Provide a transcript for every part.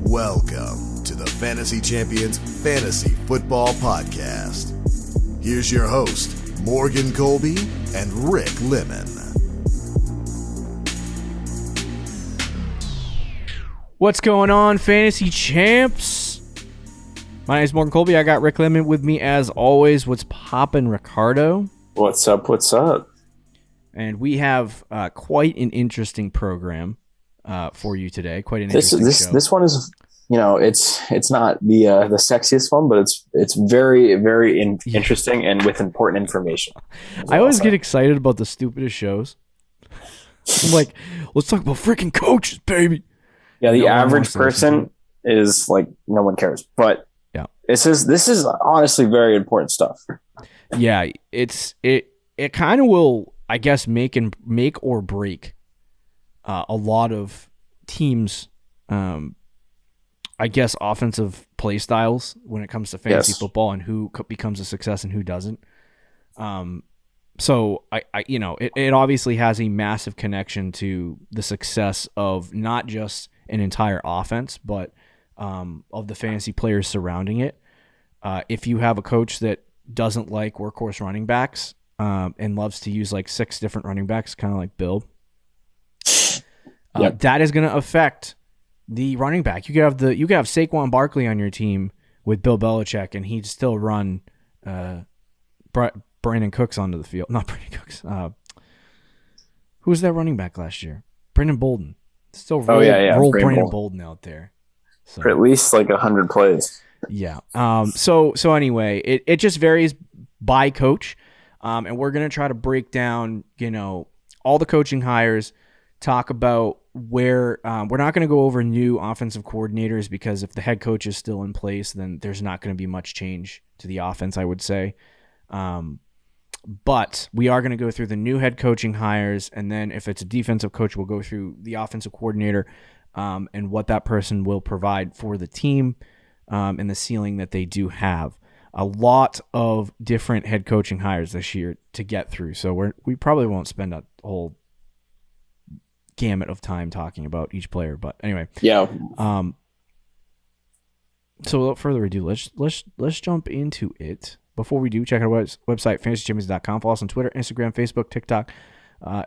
Welcome to the Fantasy Champions Fantasy Football Podcast. Here's your host, Morgan Colby and Rick Lemon. What's going on, Fantasy Champs? My name is Morgan Colby. I got Rick Lemon with me as always. What's poppin', Ricardo? What's up? What's up? And we have quite an interesting program for you today. Quite an interesting show. This one is, it's not the sexiest one, but it's very, very interesting and with important information. I always get excited about the stupidest shows. I'm like, let's talk about freaking coaches, baby. Yeah, the average person is like, no one cares. But yeah, this is honestly very important stuff. Yeah, it kind of will, I guess, make or break a lot of teams, I guess, offensive play styles when it comes to fantasy football and who becomes a success and who doesn't. So it obviously has a massive connection to the success of not just an entire offense, but of the fantasy players surrounding it. If you have a coach that doesn't like workhorse running backs and loves to use like 6 different running backs, kind of like Bill, that is going to affect the running back. You could have Saquon Barkley on your team with Bill Belichick, and he'd still run Brandon Cooks onto the field. Not Brandon Cooks. Who was that running back last year? Brendan Bolden. Still roll Brandon Bolden out there. So. For at least like 100 plays. Yeah. So anyway, it just varies by coach. And we're going to try to break down, all the coaching hires, talk about where we're not going to go over new offensive coordinators because if the head coach is still in place, then there's not going to be much change to the offense, I would say. But we are going to go through the new head coaching hires, and then if it's a defensive coach, we'll go through the offensive coordinator and what that person will provide for the team and the ceiling that they do have. A lot of different head coaching hires this year to get through, so we probably won't spend a whole gamut of time talking about each player. But anyway, yeah. So without further ado, let's jump into it. Before we do, check out our website, fantasychampions.com. Follow us on Twitter, Instagram, Facebook, TikTok.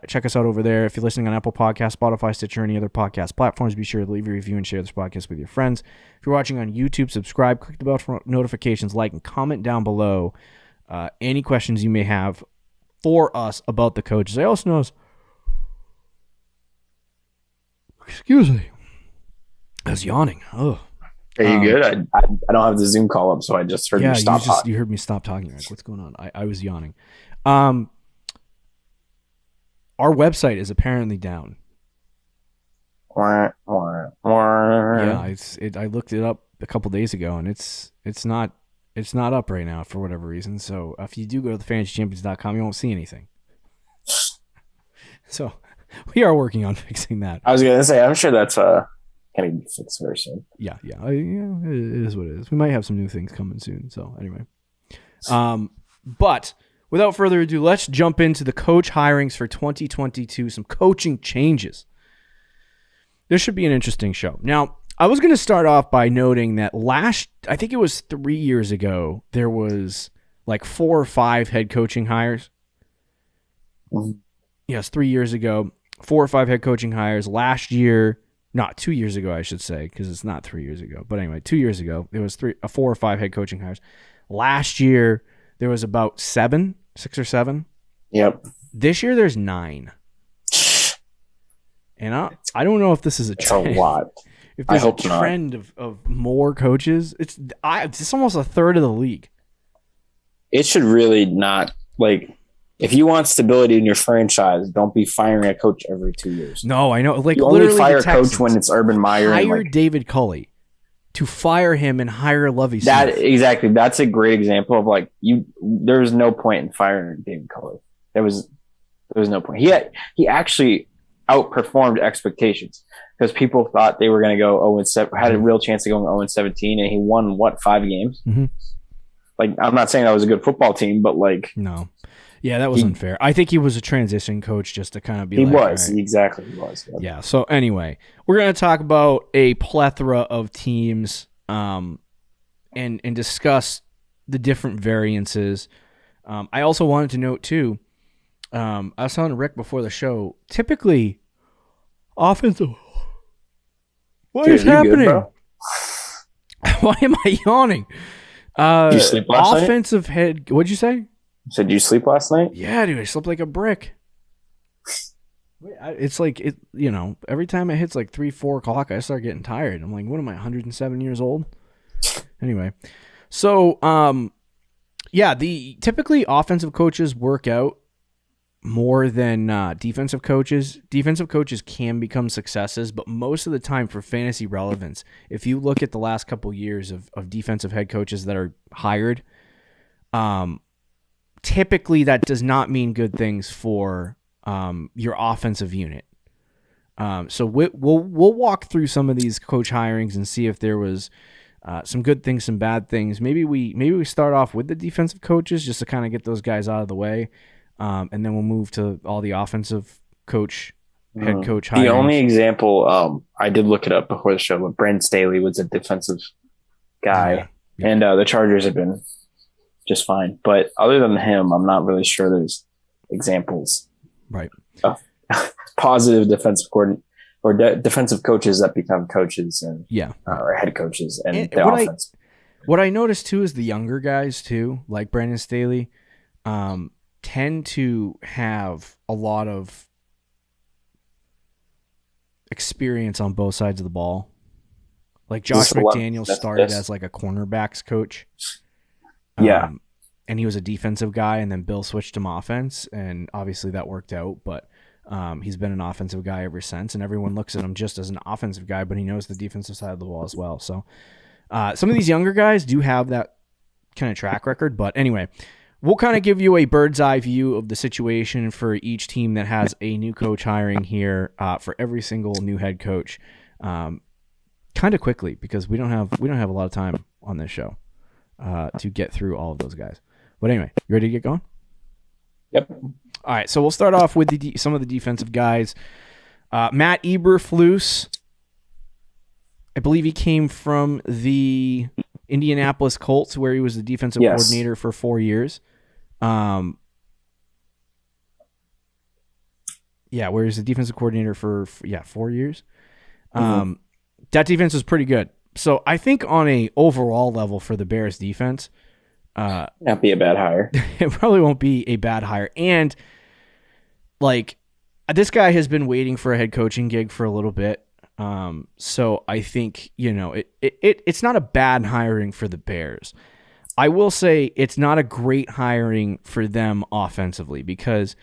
Check us out over there. If you're listening on Apple Podcasts, Spotify, Stitcher, or any other podcast platforms, be sure to leave a review and share this podcast with your friends. If you're watching on YouTube, subscribe, click the bell for notifications, like, and comment down below any questions you may have for us about the coaches. I also noticed, excuse me, I was yawning. Oh. Are you good? I don't have the Zoom call up, so I just heard you stop talking. You heard me stop talking. Like, what's going on? I was yawning. Our website is apparently down. Yeah, I looked it up a couple days ago, and it's not up right now for whatever reason. So if you do go to the fantasychampions.com, you won't see anything. So we are working on fixing that. I was gonna say, I'm sure that's can be fixed very soon. Yeah, it is what it is. We might have some new things coming soon. So anyway, but without further ado, let's jump into the coach hirings for 2022. Some coaching changes. This should be an interesting show. Now, I was going to start off by noting that I think it was 3 years ago, there was like 4 or 5 head coaching hires. Mm-hmm. Yes, 3 years ago, 4 or 5 head coaching hires. Last year. Not 2 years ago, I should say, because it's not 3 years ago. But anyway, 2 years ago, there was 4 or 5 head coaching hires. Last year, there was about 6 or 7. Yep. This year, there's 9. And I don't know if this is a trend. It's a lot. If there's a trend of more coaches, it's almost a third of the league. It should really not, if you want stability in your franchise, don't be firing a coach every 2 years. No, I know. Like, you only fire a coach when it's Urban Meyer. Hire David Culley to fire him and hire Lovie Smith. Exactly. That's a great example of there was no point in firing David Culley. There was no point. He actually outperformed expectations because people thought they were going to go 0-7, had a real chance of going 0-17, and he won 5 games. Mm-hmm. I'm not saying that was a good football team, but no. Yeah, that was unfair. I think he was a transition coach just to kind of be he like... was. Right. He exactly was. Yep. Yeah, so anyway, we're going to talk about a plethora of teams and discuss the different variances. I also wanted to note, too, I was telling Rick before the show, typically offensive... What is happening? Good, bro? Why am I yawning? Did you sleep last night? Offensive head... What'd you say? So did you sleep last night? Yeah, dude, I slept like a brick. It's like, every time it hits like 3, 4 o'clock, I start getting tired. I'm like, what am I, 107 years old? Anyway, so, typically offensive coaches work out more than defensive coaches. Defensive coaches can become successes, but most of the time for fantasy relevance, if you look at the last couple years of defensive head coaches that are hired, typically that does not mean good things for your offensive unit. So we'll walk through some of these coach hirings and see if there was some good things, some bad things. Maybe we start off with the defensive coaches just to kind of get those guys out of the way, and then we'll move to all the offensive coach, head coach hirings. The only example, I did look it up before the show, but Brandon Staley was a defensive guy, and the Chargers have been just fine. But other than him, I'm not really sure there's examples. Right. Of positive defensive coordinator or defensive coaches that become coaches and or head coaches and the offense. What I noticed too is the younger guys too, like Brandon Staley, tend to have a lot of experience on both sides of the ball. Like Josh McDaniels started as like a cornerbacks coach. And he was a defensive guy, and then Bill switched him offense, and obviously that worked out, but he's been an offensive guy ever since, and everyone looks at him just as an offensive guy, but he knows the defensive side of the ball as well. So some of these younger guys do have that kind of track record, but anyway, we'll kind of give you a bird's eye view of the situation for each team that has a new coach hiring here for every single new head coach kind of quickly, because we don't have a lot of time on this show to get through all of those guys. But anyway, you ready to get going? Yep. All right, so we'll start off with some of the defensive guys. Matt Eberflus, I believe he came from the Indianapolis Colts, where he was the defensive coordinator for 4 years. Where he's the defensive coordinator for 4 years. That defense was pretty good. So I think on a overall level for the Bears defense, not be a bad hire. It probably won't be a bad hire. And like, this guy has been waiting for a head coaching gig for a little bit. So I think, it's not a bad hiring for the Bears. I will say it's not a great hiring for them offensively, because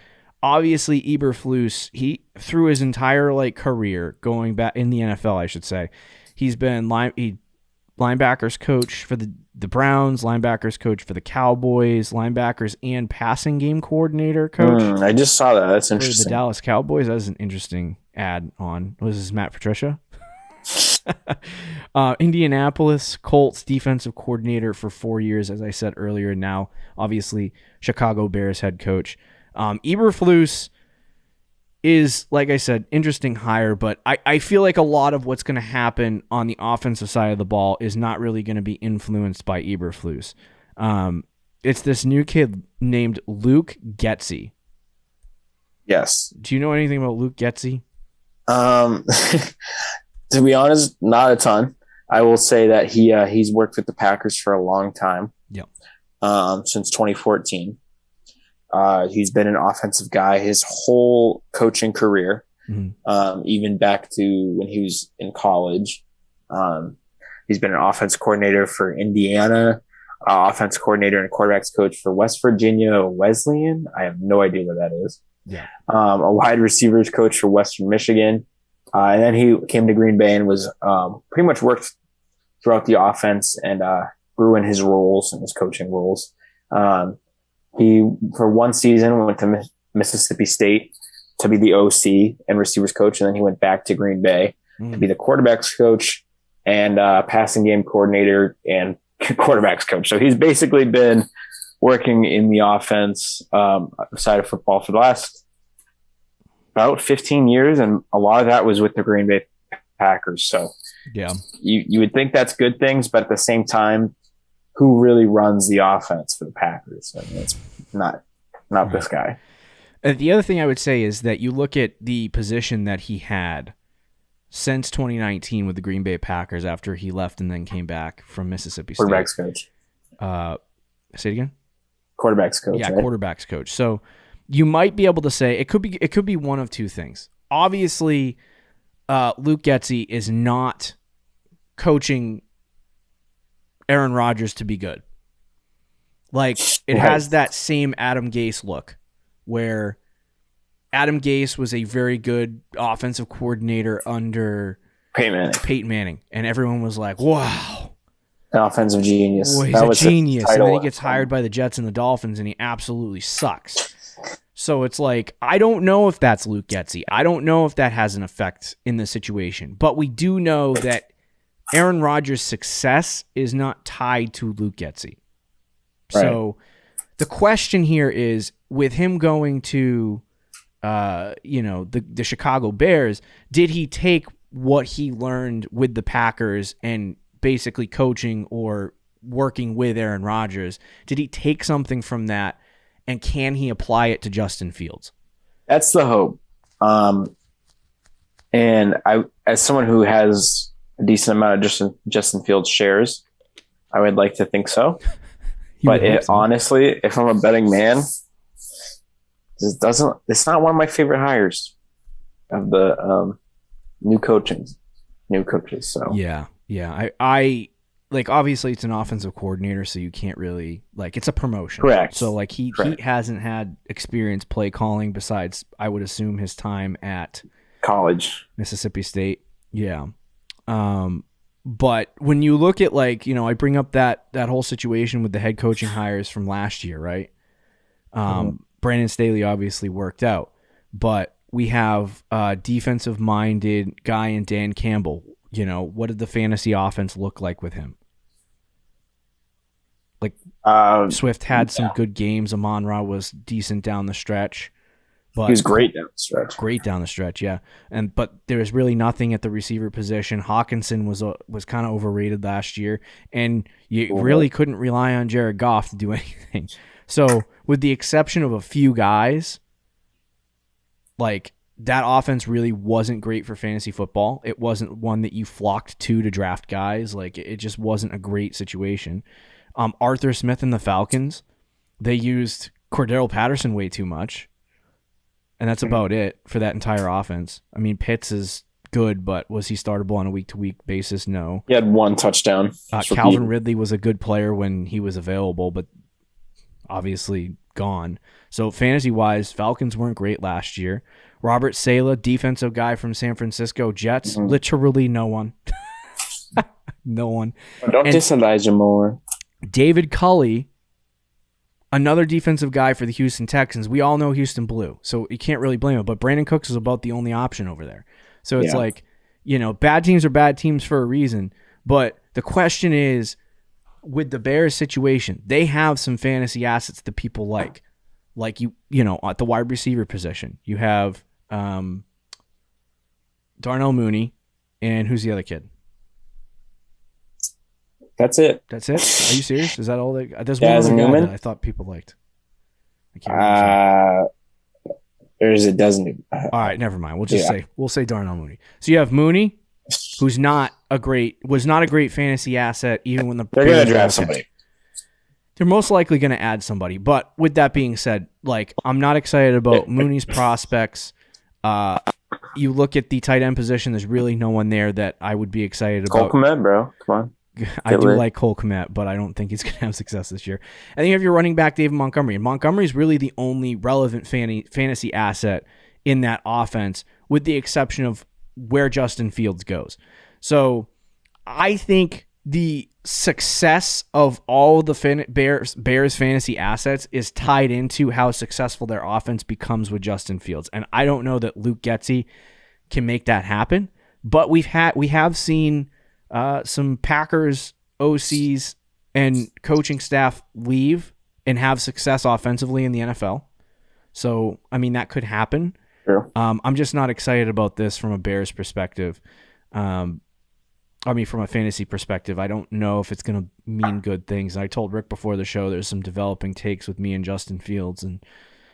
obviously Eberflus, he through his entire career going back in the NFL, I should say, he's been linebackers coach for the Browns, linebackers coach for the Cowboys, linebackers and passing game coordinator coach. I just saw that. That's interesting. For the Dallas Cowboys. That was an interesting ad on. Was this Matt Patricia? Indianapolis Colts defensive coordinator for 4 years, as I said earlier. Now, obviously, Chicago Bears head coach. Eberflus is, like I said, interesting hire, but I feel like a lot of what's going to happen on the offensive side of the ball is not really going to be influenced by Eberflus. It's this new kid named Luke Getsy. Yes. Do you know anything about Luke Getsy? To be honest, not a ton. I will say that he's worked with the Packers for a long time. Yep. Since 2014. He's been an offensive guy his whole coaching career, even back to when he was in college. He's been an offense coordinator for Indiana, offense coordinator and quarterbacks coach for West Virginia Wesleyan. I have no idea what that is. Yeah. A wide receivers coach for Western Michigan. And then he came to Green Bay and was pretty much worked throughout the offense and grew in his roles and his coaching roles. He, for one season, went to Mississippi State to be the OC and receivers coach, and then he went back to Green Bay to be the quarterbacks coach and passing game coordinator and quarterbacks coach. So he's basically been working in the offense side of football for the last about 15 years, and a lot of that was with the Green Bay Packers. So yeah, you would think that's good things, but at the same time, who really runs the offense for the Packers? I mean, it's not right. This guy. The other thing I would say is that you look at the position that he had since 2019 with the Green Bay Packers after he left and then came back from Mississippi State. Quarterback's coach. Say it again? Quarterback's coach. Yeah, right? Quarterback's coach. So you might be able to say it could be one of two things. Obviously, Luke Getsy is not coaching Aaron Rodgers to be good. Like, it has that same Adam Gase look where Adam Gase was a very good offensive coordinator under Peyton Manning. And everyone was like, wow. An offensive genius. Boy, he's a genius. And then he gets hired by the Jets and the Dolphins, and he absolutely sucks. So it's like, I don't know if that's Luke Getsy. I don't know if that has an effect in the situation. But we do know that Aaron Rodgers' success is not tied to Luke Getsy. Right. So the question here is, with him going to the Chicago Bears, did he take what he learned with the Packers and basically coaching or working with Aaron Rodgers? Did he take something from that, and can he apply it to Justin Fields? That's the hope. And I, as someone who has a decent amount of Justin Fields shares, I would like to think so. But honestly, if I'm a betting man, it's not one of my favorite hires of the new coaches. So yeah. I like, obviously it's an offensive coordinator, so you can't really, like, it's a promotion. Correct. So like he hasn't had experience play calling besides, I would assume, his time at college, Mississippi State. Yeah. But when you look at, like, I bring up that whole situation with the head coaching hires from last year, right? Brandon Staley obviously worked out, but we have a defensive-minded guy in Dan Campbell. What did the fantasy offense look like with him? Like, Swift had some good games. Amon-Ra was decent down the stretch. But he was great down the stretch. Great down the stretch, yeah. But there was really nothing at the receiver position. Hawkinson was kind of overrated last year, and you really couldn't rely on Jared Goff to do anything. So, with the exception of a few guys, like, that offense really wasn't great for fantasy football. It wasn't one that you flocked to draft guys. Like, it just wasn't a great situation. Arthur Smith and the Falcons, they used Cordero Patterson way too much. And that's about it for that entire offense. I mean, Pitts is good, but was he startable on a week-to-week basis? No. He had one touchdown. Calvin Ridley was a good player when he was available, but obviously gone. So fantasy-wise, Falcons weren't great last year. Robert Saleh, defensive guy from San Francisco Jets, literally no one. No one. Don't diss Elijah Moore. David Culley, another defensive guy for the Houston Texans. We all know Houston blew, so you can't really blame him. But Brandon Cooks is about the only option over there. So it's like, bad teams are bad teams for a reason. But the question is, with the Bears situation, they have some fantasy assets that people like. Like, at the wide receiver position, you have Darnell Mooney, and who's the other kid? That's it. Are you serious? Is that all? There's one other guy that I thought people liked. I can't remember. Or is it doesn't? All right, never mind. We'll say Darnell Mooney. So you have Mooney, who's not a great fantasy asset, even when they're going to draft somebody. They're most likely going to add somebody. But with that being said, like, I'm not excited about Mooney's prospects. You look at the tight end position, there's really no one there that I would be excited about. Cole Kmet, bro. Come on. I do like Cole Kmet, but I don't think he's going to have success this year. And then you have your running back, David Montgomery. And Montgomery is really the only relevant fantasy asset in that offense, with the exception of where Justin Fields goes. So I think the success of all the Bears fantasy assets is tied into how successful their offense becomes with Justin Fields. And I don't know that Luke Getsy can make that happen, but we have seen some Packers OCs and coaching staff leave and have success offensively in the NFL. So, I mean, that could happen. Sure. I'm just not excited about this from a Bears perspective. From a fantasy perspective, I don't know if it's going to mean good things. And I told Rick before the show there's some developing takes with me and Justin Fields and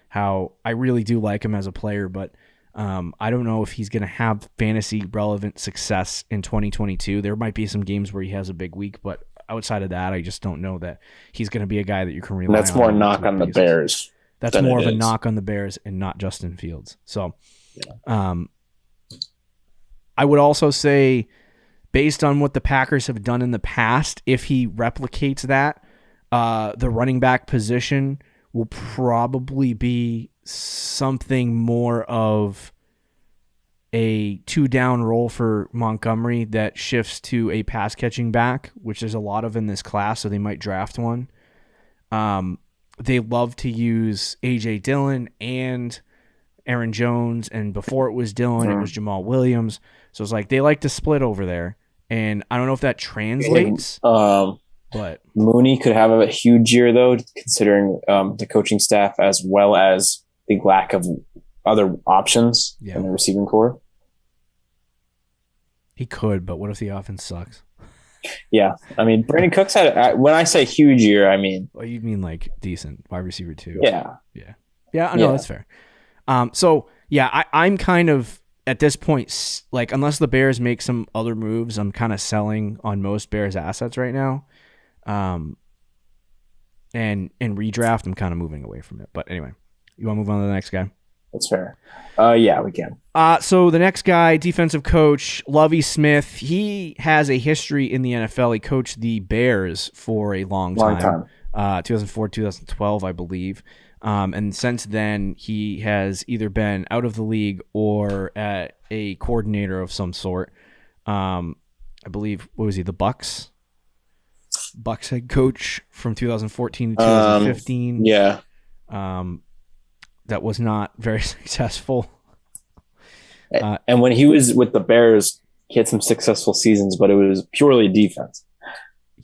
how I really do like him as a player, but I don't know if he's going to have fantasy relevant success in 2022. There might be some games where he has a big week, but outside of that, I just don't know that he's going to be a guy that you can rely on. That's more knock on the Bears. That's more of a knock on the Bears and not Justin Fields. So, I would also say, based on what the Packers have done in the past, if he replicates that, the running back position will probably be something more of a 2-down role for Montgomery that shifts to a pass-catching back, which there's a lot of in this class, so they might draft one. They love to use A.J. Dillon and Aaron Jones, and before it was Dillon, it was Jamal Williams. So it's like they like to split over there, and I don't know if that translates. But Mooney could have a huge year, though, considering the coaching staff as well as the lack of other options in the receiving core. He could, but what if the offense sucks? Yeah, I mean, Brandon Cooks had. When I say huge year, I mean. Well, you mean like decent wide receiver too? Yeah. I know that's fair. I'm kind of at this point, like, unless the Bears make some other moves, I'm kind of selling on most Bears assets right now. And redraft, I'm kind of moving away from it. But anyway, you want to move on to the next guy? That's fair. Yeah, we can. So the next guy, defensive coach, Lovie Smith. He has a history in the NFL. He coached the Bears for a long time. 2004, 2012, I believe. And since then, he has either been out of the league or at a coordinator of some sort. I believe, what was he, the Bucks head coach from 2014 to 2015. Yeah. That was not very successful. And when he was with the Bears, he had some successful seasons, but it was purely defense.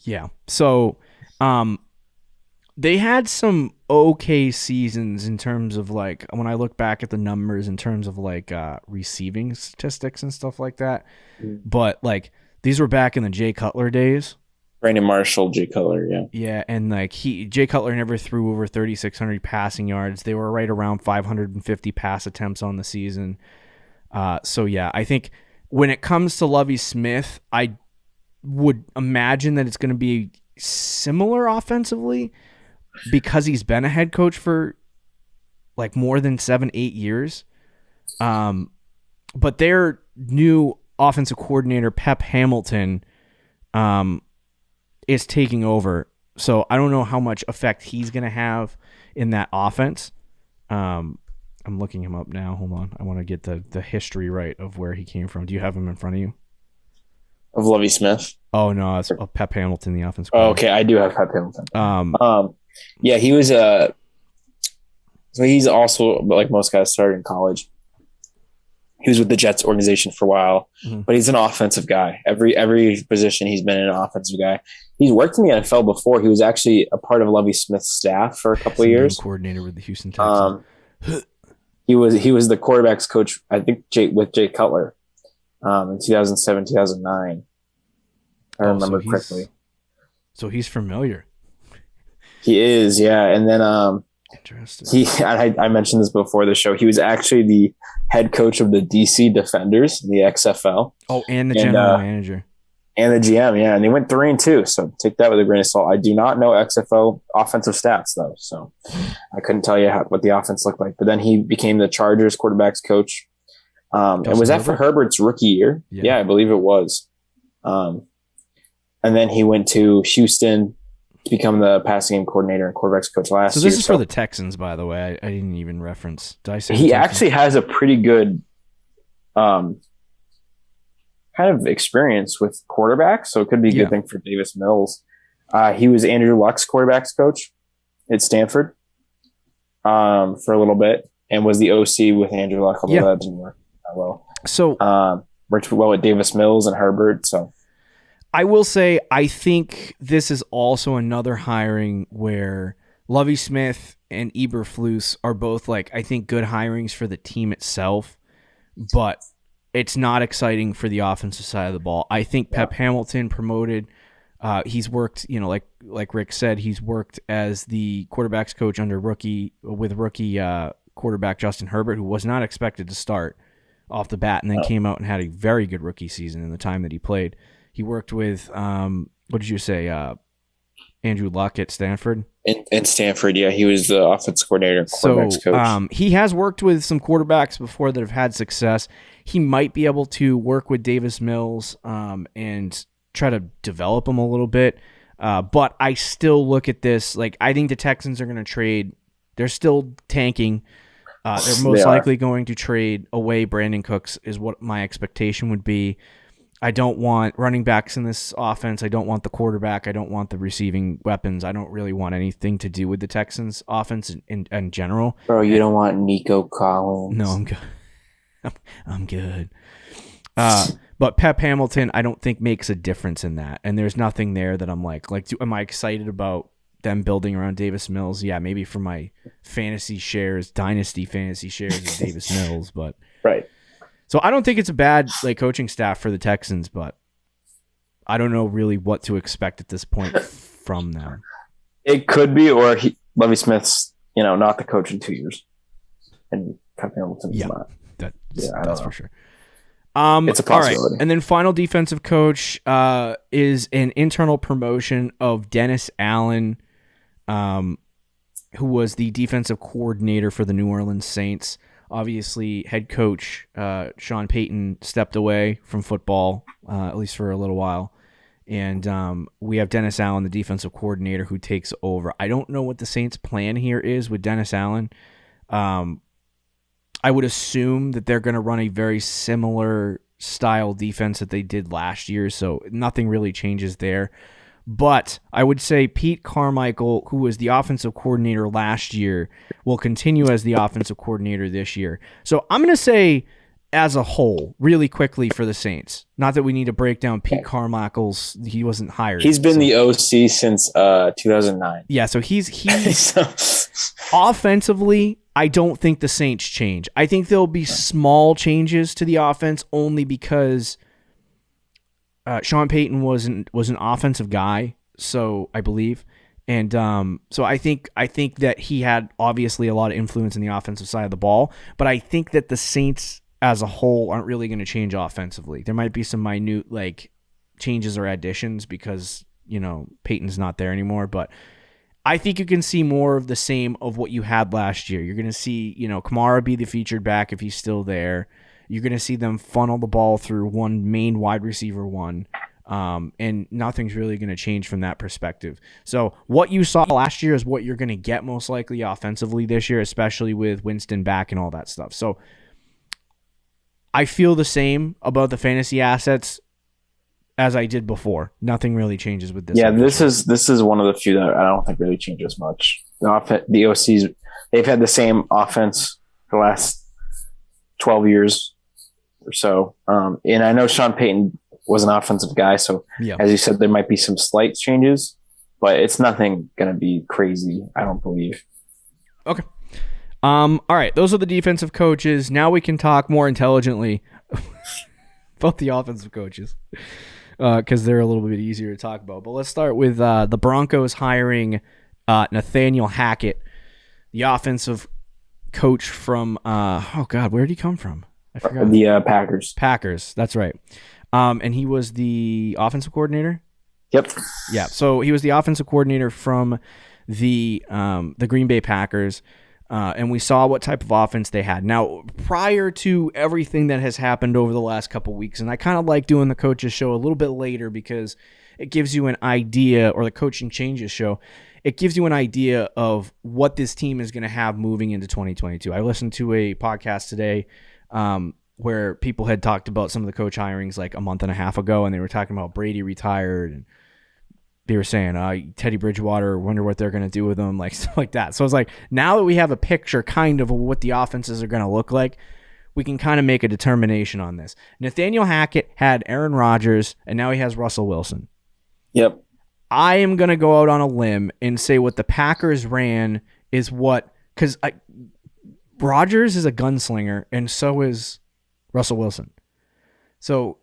Yeah. So they had some okay seasons in terms of, like, when I look back at the numbers in terms of, like, receiving statistics and stuff like that. But, like, these were back in the Jay Cutler days. Brandon Marshall, Jay Cutler, yeah. Yeah, and like Jay Cutler never threw over 3,600 passing yards. They were right around 550 pass attempts on the season. So yeah, I think when it comes to Lovie Smith, I would imagine that it's going to be similar offensively because he's been a head coach for like more than 7-8 years. But their new offensive coordinator, Pep Hamilton, is taking over. So I don't know how much effect he's going to have in that offense. I'm looking him up now. Hold on. I want to get the history right of where he came from. Do you have him in front of you? Of Lovie Smith? Oh, no. It's Pep Hamilton, the offense. Oh, okay. I do have Pep Hamilton. Yeah, he was so he's also, like most guys, started in college. He was with the Jets organization for a while, but he's an offensive guy. Every position he's been an offensive guy. He's worked in the NFL before. He was actually a part of Lovie Smith's staff for a couple of years. Coordinator with the Houston Texans. He was the quarterbacks coach, I think, with Jay Cutler in 2007, 2009. I remember correctly. So he's familiar. He is, yeah. And then interesting. I mentioned this before the show. He was actually the head coach of the DC Defenders in the XFL. Oh, and the general manager. And the GM, yeah. And they went 3-2, so take that with a grain of salt. I do not know XFL offensive stats, though, so I couldn't tell you what the offense looked like. But then he became the Chargers quarterbacks coach. And was that for Herbert's rookie year? Yeah, I believe it was. And then he went to Houston to become the passing game coordinator and quarterbacks coach last year. So this is for the Texans, by the way. I didn't even reference. Did I say he actually has a pretty good kind of experience with quarterbacks, so it could be a good thing for Davis Mills. He was Andrew Luck's quarterbacks coach at Stanford for a little bit and was the OC with Andrew Luck, although that didn't work that well. So worked well with Davis Mills and Herbert, so I will say I think this is also another hiring where Lovie Smith and Eberflus are both, like, I think good hirings for the team itself, but it's not exciting for the offensive side of the ball. I think Pep Hamilton promoted. He's worked, like Rick said, he's worked as the quarterbacks coach under rookie quarterback Justin Herbert, who was not expected to start off the bat, and then came out and had a very good rookie season in the time that he played. He worked with, what did you say, Andrew Luck at Stanford? In Stanford, yeah. He was the offense coordinator, quarterbacks coach. He has worked with some quarterbacks before that have had success. He might be able to work with Davis Mills and try to develop him a little bit. But I still look at this, like, I think the Texans are going to trade. They're still tanking. They're most likely going to trade away Brandon Cooks is what my expectation would be. I don't want running backs in this offense. I don't want the quarterback. I don't want the receiving weapons. I don't really want anything to do with the Texans offense in general. Bro, you don't want Nico Collins. No, I'm good. I'm good. But Pep Hamilton, I don't think makes a difference in that. And there's nothing there that I'm like, am I excited about them building around Davis Mills? Yeah, maybe for my fantasy shares, dynasty fantasy shares of Davis Mills, but right. So I don't think it's a bad coaching staff for the Texans, but I don't know really what to expect at this point from them. It could be, or Lovie Smith's, not the coach in 2 years, and Pep Hamilton's not. That's for sure. It's a possibility. All right. And then final defensive coach is an internal promotion of Dennis Allen, who was the defensive coordinator for the New Orleans Saints. Obviously, head coach Sean Payton stepped away from football, at least for a little while. And we have Dennis Allen, the defensive coordinator, who takes over. I don't know what the Saints' plan here is with Dennis Allen. I would assume that they're going to run a very similar style defense that they did last year, so nothing really changes there. But I would say Pete Carmichael, who was the offensive coordinator last year, will continue as the offensive coordinator this year. So I'm going to say as a whole, really quickly for the Saints. Not that we need to break down Pete Carmichael's, he wasn't hired. He's been the OC since 2009. Yeah, so he's offensively, I don't think the Saints change. I think there'll be small changes to the offense only because Sean Payton was an offensive guy, so I believe. And so I think that he had obviously a lot of influence in the offensive side of the ball, but I think that the Saints as a whole aren't really going to change offensively. There might be some minute changes or additions because, Payton's not there anymore, but I think you can see more of the same of what you had last year. You're going to see, Kamara be the featured back if he's still there. You're going to see them funnel the ball through one main wide receiver one, and nothing's really going to change from that perspective. So what you saw last year is what you're going to get most likely offensively this year, especially with Winston back and all that stuff. So I feel the same about the fantasy assets as I did before. Nothing really changes with this. Yeah, this is one of the few that I don't think really changes much. The OCs, they've had the same offense for the last 12 years or so. And I know Sean Payton was an offensive guy, so as you said, there might be some slight changes, but it's nothing going to be crazy, I don't believe. Okay. All right, those are the defensive coaches. Now we can talk more intelligently about the offensive coaches because they're a little bit easier to talk about. But let's start with the Broncos hiring Nathaniel Hackett, the offensive coach from where did he come from? I forgot. The Packers. Packers, that's right. And he was the offensive coordinator? Yep. Yeah, so he was the offensive coordinator from the Green Bay Packers. And we saw what type of offense they had. Now, prior to everything that has happened over the last couple weeks, and I kind of like doing the coaches show a little bit later because it gives you an idea, or the coaching changes show, it gives you an idea of what this team is going to have moving into 2022. I listened to a podcast today where people had talked about some of the coach hirings like a month and a half ago, and they were talking about Brady retired, and they were saying, Teddy Bridgewater, wonder what they're going to do with him, like stuff like that. So it's like, now that we have a picture kind of what the offenses are going to look like, we can kind of make a determination on this. Nathaniel Hackett had Aaron Rodgers, and now he has Russell Wilson. Yep. I am going to go out on a limb and say what the Packers ran is because Rodgers is a gunslinger and so is Russell Wilson. So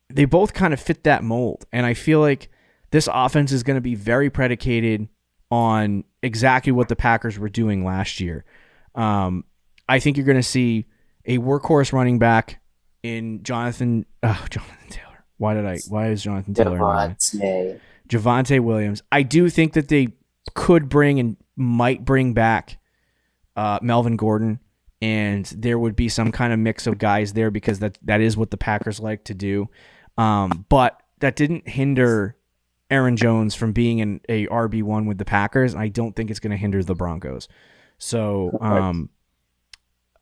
they both kind of fit that mold. And I feel like this offense is going to be very predicated on exactly what the Packers were doing last year. I think you're going to see a workhorse running back in Jonathan Taylor. Why is Jonathan Taylor? Javonte Williams. I do think that they could bring and might bring back Melvin Gordon, and there would be some kind of mix of guys there because that is what the Packers like to do. But that didn't hinder Aaron Jones from being a RB1 with the Packers. I don't think it's going to hinder the Broncos. So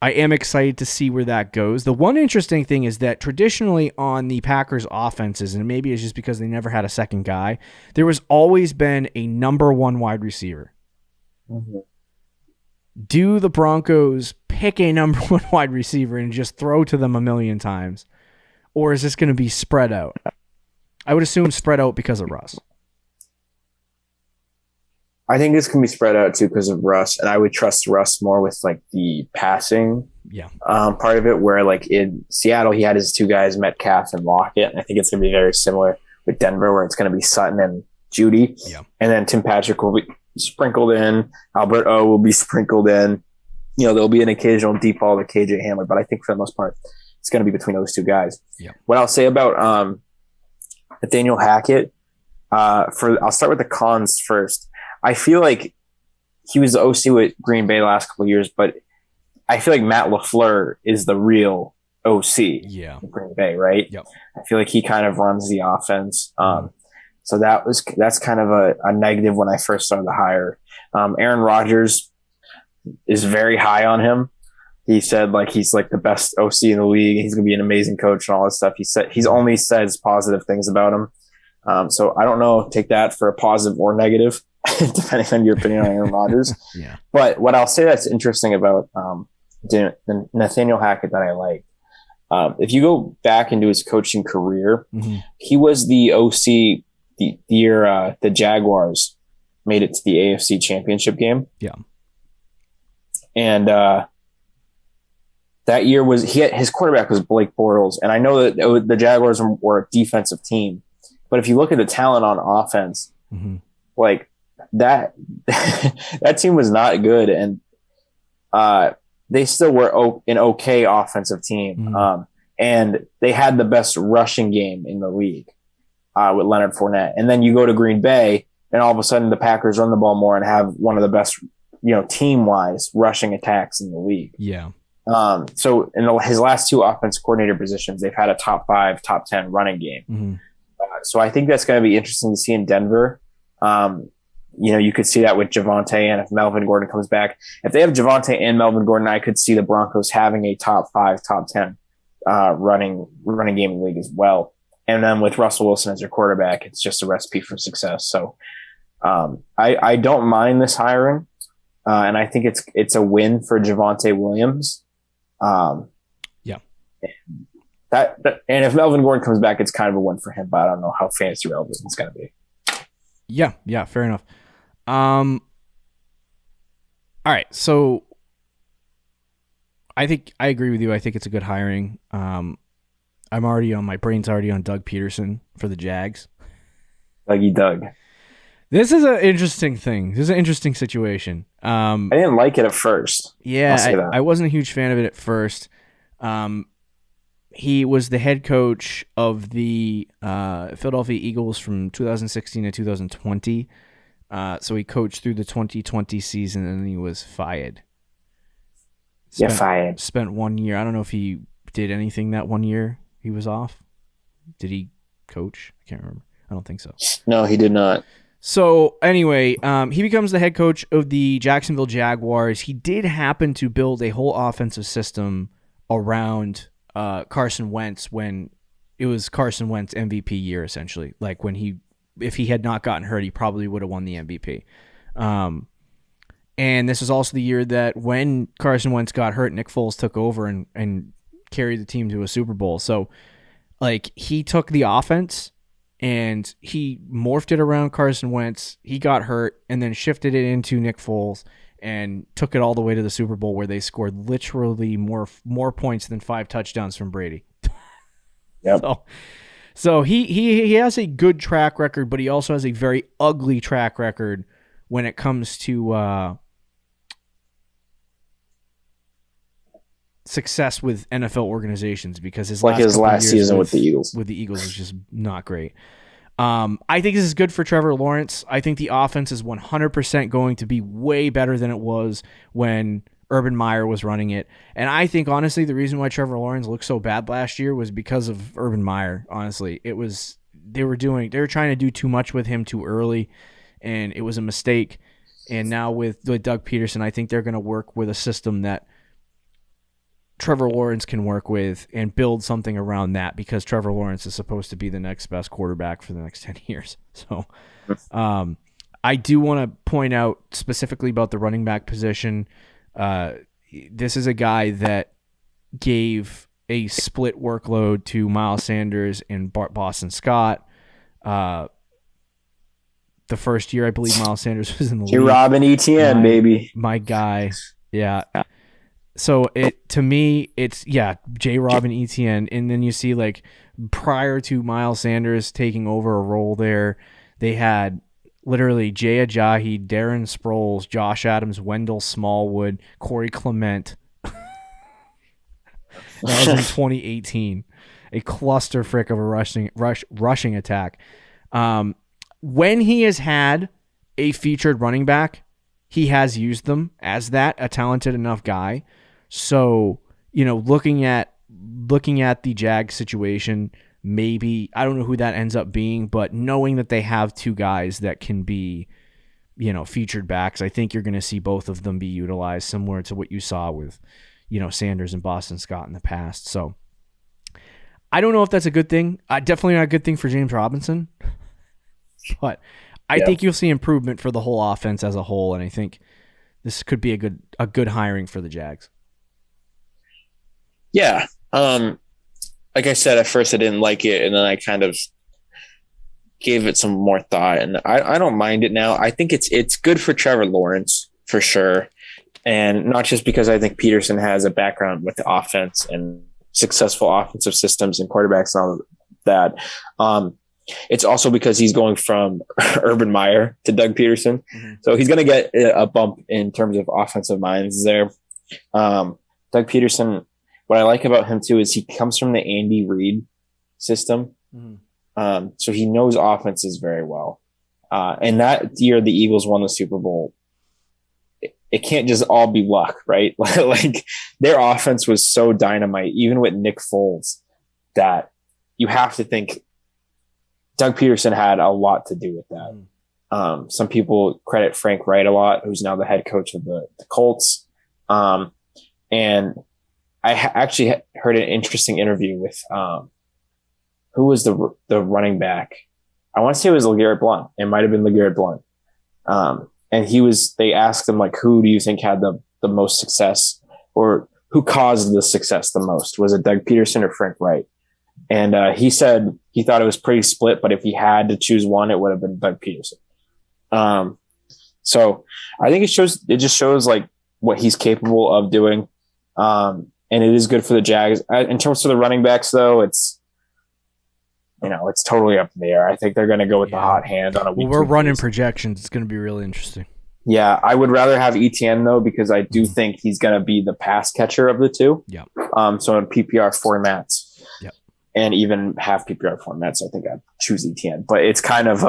I am excited to see where that goes. The one interesting thing is that traditionally on the Packers offenses, and maybe it's just because they never had a second guy, there has always been a number one wide receiver. Mm-hmm. Do the Broncos pick a number one wide receiver and just throw to them a million times? Or is this going to be spread out? I would assume spread out because of Russ. I think this can be spread out too because of Russ, and I would trust Russ more with like the passing part of it, where like in Seattle, he had his two guys, Metcalf and Lockett, and I think it's going to be very similar with Denver, where it's going to be Sutton and Judy, and then Tim Patrick will be sprinkled in, Albert O will be sprinkled in, there'll be an occasional deep ball to KJ Hamler, but I think for the most part, it's going to be between those two guys. Yeah. What I'll say about Nathaniel Hackett, I'll start with the cons first. I feel like he was the OC with Green Bay the last couple of years, but I feel like Matt LaFleur is the real OC in Green Bay, right? Yep. I feel like he kind of runs the offense. So that's kind of a negative when I first started the hire. Aaron Rodgers is very high on him. He said like he's like the best OC in the league. He's going to be an amazing coach and all this stuff. He's only says positive things about him. So I don't know, take that for a positive or negative, depending on your opinion on Aaron Rodgers. Yeah. But what I'll say that's interesting about Nathaniel Hackett that I like, if you go back into his coaching career, he was the OC the year the Jaguars made it to the AFC Championship game. Yeah. And that year his quarterback was Blake Bortles. And I know that the Jaguars were a defensive team, but if you look at the talent on offense, like that team was not good, and they still were an okay offensive team. And they had the best rushing game in the league with Leonard Fournette. And then you go to Green Bay, and all of a sudden the Packers run the ball more and have one of the best, team-wise rushing attacks in the league. Yeah. So in his last two offense coordinator positions, they've had a top 5, top 10 running game. So I think that's going to be interesting to see in Denver. You could see that with Javonte, and if Melvin Gordon comes back. If they have Javonte and Melvin Gordon, I could see the Broncos having a top 5, top 10 running game in the league as well. And then with Russell Wilson as your quarterback, it's just a recipe for success. So I don't mind this hiring, and I think it's a win for Javonte Williams. And if Melvin Gordon comes back, it's kind of a win for him, but I don't know how fantasy relevant it's going to be. Yeah, fair enough. All right, so I think I agree with you. I think it's a good hiring. My brain's already on Doug Peterson for the Jags. Doug. This is an interesting thing. This is an interesting situation. I didn't like it at first. Yeah, I wasn't a huge fan of it at first. He was the head coach of the Philadelphia Eagles from 2016 to 2020. So he coached through the 2020 season, and then he was fired. Fired. Spent 1 year. I don't know if he did anything that 1 year he was off. Did he coach? I can't remember. I don't think so. No, he did not. So anyway, he becomes the head coach of the Jacksonville Jaguars. He did happen to build a whole offensive system around Carson Wentz when it was Carson Wentz MVP year, essentially. Like if he had not gotten hurt, he probably would have won the MVP. And this is also the year that when Carson Wentz got hurt, Nick Foles took over and carried the team to a Super Bowl. So like he took the offense and he morphed it around Carson Wentz. He got hurt and then shifted it into Nick Foles and took it all the way to the Super Bowl, where they scored literally more points than 5 touchdowns from Brady. Yep. So he has a good track record, but he also has a very ugly track record when it comes to success with NFL organizations, because his last season with the Eagles is just not great. I think this is good for Trevor Lawrence. I think the offense is 100% going to be way better than it was when Urban Meyer was running it. And I think, honestly, the reason why Trevor Lawrence looked so bad last year was because of Urban Meyer. Honestly, they were trying to do too much with him too early, and it was a mistake. And now with Doug Peterson, I think they're going to work with a system that Trevor Lawrence can work with and build something around that, because Trevor Lawrence is supposed to be the next best quarterback for the next 10 years. So I do want to point out specifically about the running back position. This is a guy that gave a split workload to Miles Sanders and Boston Scott. The first year, I believe Miles Sanders was in the league. J-Rob and ETN, baby. My guy. Yeah. So to me, it's J-Rob and ETN, and then you see, like, prior to Miles Sanders taking over a role there, they had literally Jay Ajayi, Darren Sproles, Josh Adams, Wendell Smallwood, Corey Clement. That was in 2018. A cluster frick of a rushing attack. When he has had a featured running back, he has used them as that, a talented enough guy. So, looking at the Jag situation, maybe, I don't know who that ends up being, but knowing that they have 2 guys that can be, featured backs, I think you're going to see both of them be utilized, similar to what you saw with, Sanders and Boston Scott in the past. So I don't know if that's a good thing. Definitely not a good thing for James Robinson, but I think you'll see improvement for the whole offense as a whole, and I think this could be a good hiring for the Jags. Yeah. Like I said, at first I didn't like it, and then I kind of gave it some more thought, and I don't mind it now. I think it's good for Trevor Lawrence for sure, and not just because I think Peterson has a background with the offense and successful offensive systems and quarterbacks and all that. It's also because he's going from Urban Meyer to Doug Peterson, so he's going to get a bump in terms of offensive minds there. Doug Peterson, what I like about him too is he comes from the Andy Reid system. So he knows offenses very well. And that year the Eagles won the Super Bowl. It can't just all be luck, right? Like their offense was so dynamite, even with Nick Foles, that you have to think Doug Peterson had a lot to do with that. Some people credit Frank Wright a lot, who's now the head coach of the Colts. And I actually heard an interesting interview with who was the running back. I want to say it was LeGarrette Blount. It might have been LeGarrette Blount. And they asked him, like, who do you think had the most success, or who caused the success the most? Was it Doug Peterson or Frank Wright? And he said he thought it was pretty split, but if he had to choose one, it would have been Doug Peterson. So I think it just shows like what he's capable of doing. And it is good for the Jags. In terms of the running backs, though, it's totally up in the air. I think they're going to go with the hot hand on a week. Well, we're running projections. It's going to be really interesting. Yeah, I would rather have ETN, though, because I do think he's going to be the pass catcher of the 2. Yeah. So in PPR formats, yep, and even half PPR formats, I think I'd choose ETN. But it's kind of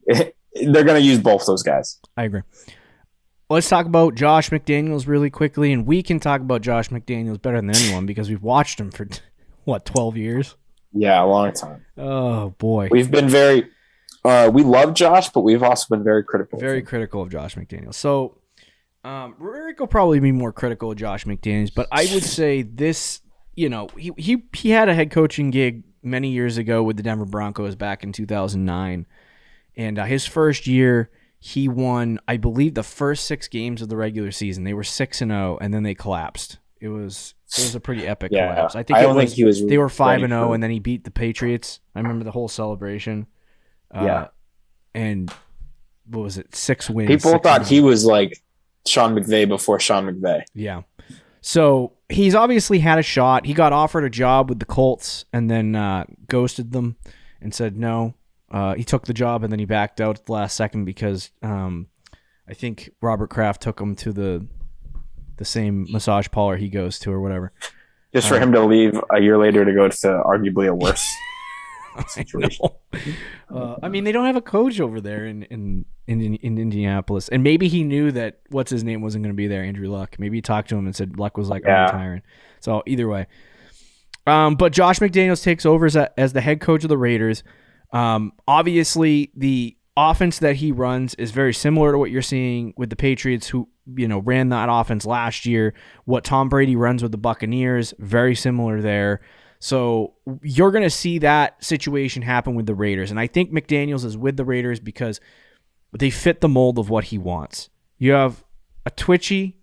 they're going to use both those guys. I agree. Let's talk about Josh McDaniels really quickly, and we can talk about Josh McDaniels better than anyone because we've watched him for, 12 years? Yeah, a long time. Oh, boy. We've been very we love Josh, but we've also been very critical. Very critical of Josh McDaniels. So, Rick will probably be more critical of Josh McDaniels, but I would say this, he had a head coaching gig many years ago with the Denver Broncos back in 2009, and his first year, he won, I believe, the first 6 games of the regular season. They were 6-0, and then they collapsed It was a pretty epic Yeah. collapse. I don't think he was they were 5-0 for- and then he beat the Patriots. I remember the whole celebration. Yeah. And what was it? 6 wins. People 6 thought wins. he was like Sean McVay before Sean McVay. Yeah. So he's obviously had a shot. He got offered a job with the Colts and then ghosted them and said no. He took the job and then he backed out at the last second because I think Robert Kraft took him to the same massage parlor he goes to or whatever. Just for him to leave a year later to go to arguably a worse situation. I mean, they don't have a coach over there in Indianapolis, and maybe he knew that what's his name wasn't going to be there, Andrew Luck. Maybe he talked to him and said Luck was like, I'm retiring. So either way, but Josh McDaniels takes over as the head coach of the Raiders. Obviously, the offense that he runs is very similar to what you're seeing with the Patriots, who ran that offense last year. What Tom Brady runs with the Buccaneers, very similar there. So you're going to see that situation happen with the Raiders. And I think McDaniels is with the Raiders because they fit the mold of what he wants. You have a twitchy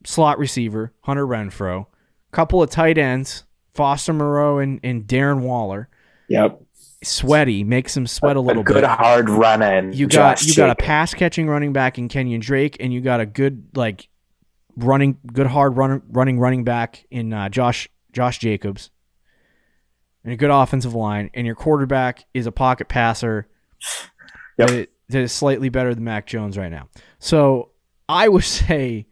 slot receiver, Hunter Renfrow, couple of tight ends, Foster Moreau and Darren Waller. Yep. Sweaty, makes him sweat a little bit. Good hard run in. You got a pass catching running back in Kenyon Drake, and you got a good running back in Josh Jacobs, and a good offensive line, and your quarterback is a pocket passer that is slightly better than Mac Jones right now. So I would say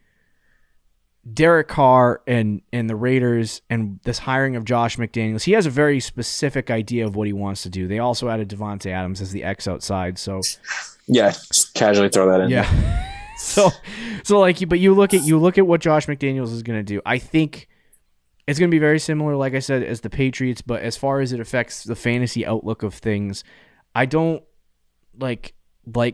Derek Carr and the Raiders and this hiring of Josh McDaniels, he has a very specific idea of what he wants to do. They also added Davante Adams as the X outside. So yeah, just casually throw that in. Yeah. so but you look at what Josh McDaniels is going to do. I think it's going to be very similar, like I said, as the Patriots, but as far as it affects the fantasy outlook of things, I don't like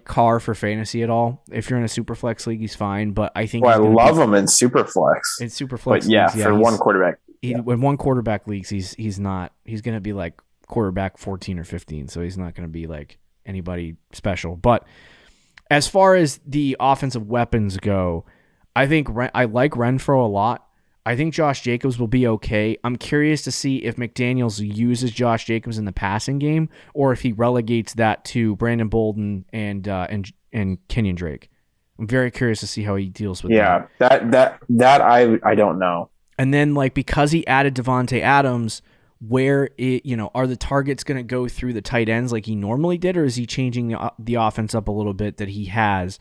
Carr for fantasy at all. If you're in a Superflex league, he's fine, but I think I love him in Superflex. In Superflex, but yeah, for one quarterback. When one quarterback leagues, he's not. He's going to be like quarterback 14 or 15, so he's not going to be like anybody special. But as far as the offensive weapons go, I think I like Renfrow a lot. I think Josh Jacobs will be okay. I'm curious to see if McDaniels uses Josh Jacobs in the passing game or if he relegates that to Brandon Bolden and Kenyon Drake. I'm very curious to see how he deals with that. Yeah, that I don't know. And then because he added Davante Adams, where are the targets going to go through the tight ends like he normally did, or is he changing the offense up a little bit that he has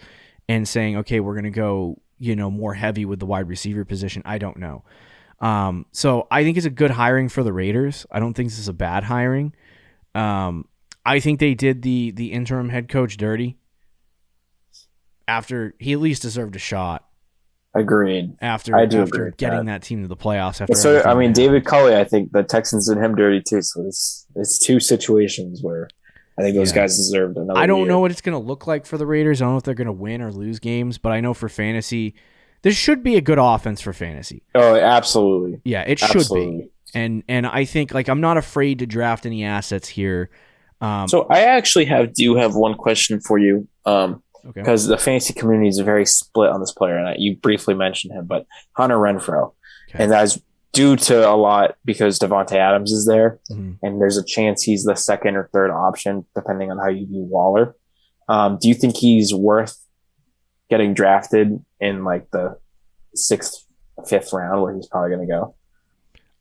and saying, okay, we're going to go more heavy with the wide receiver position? I don't know. So I think it's a good hiring for the Raiders. I don't think this is a bad hiring. I think they did the interim head coach dirty after he at least deserved a shot. Agreed. After getting that team to the playoffs. David Culley, I think the Texans did him dirty too. So it's two situations where I think those guys deserved another I don't year. know what it's going to look like for the Raiders. I don't know if they're going to win or lose games, but I know for fantasy, there should be a good offense for fantasy. Oh, absolutely. Yeah, it should be. And I think I'm not afraid to draft any assets here. So I actually do have one question for you. Because the fantasy community is very split on this player, and you briefly mentioned him, but Hunter Renfrow. Okay. And that's due to a lot because Davante Adams is there, and there's a chance he's the second or third option, depending on how you view Waller. Do you think he's worth getting drafted in the 6th, 5th round where he's probably going to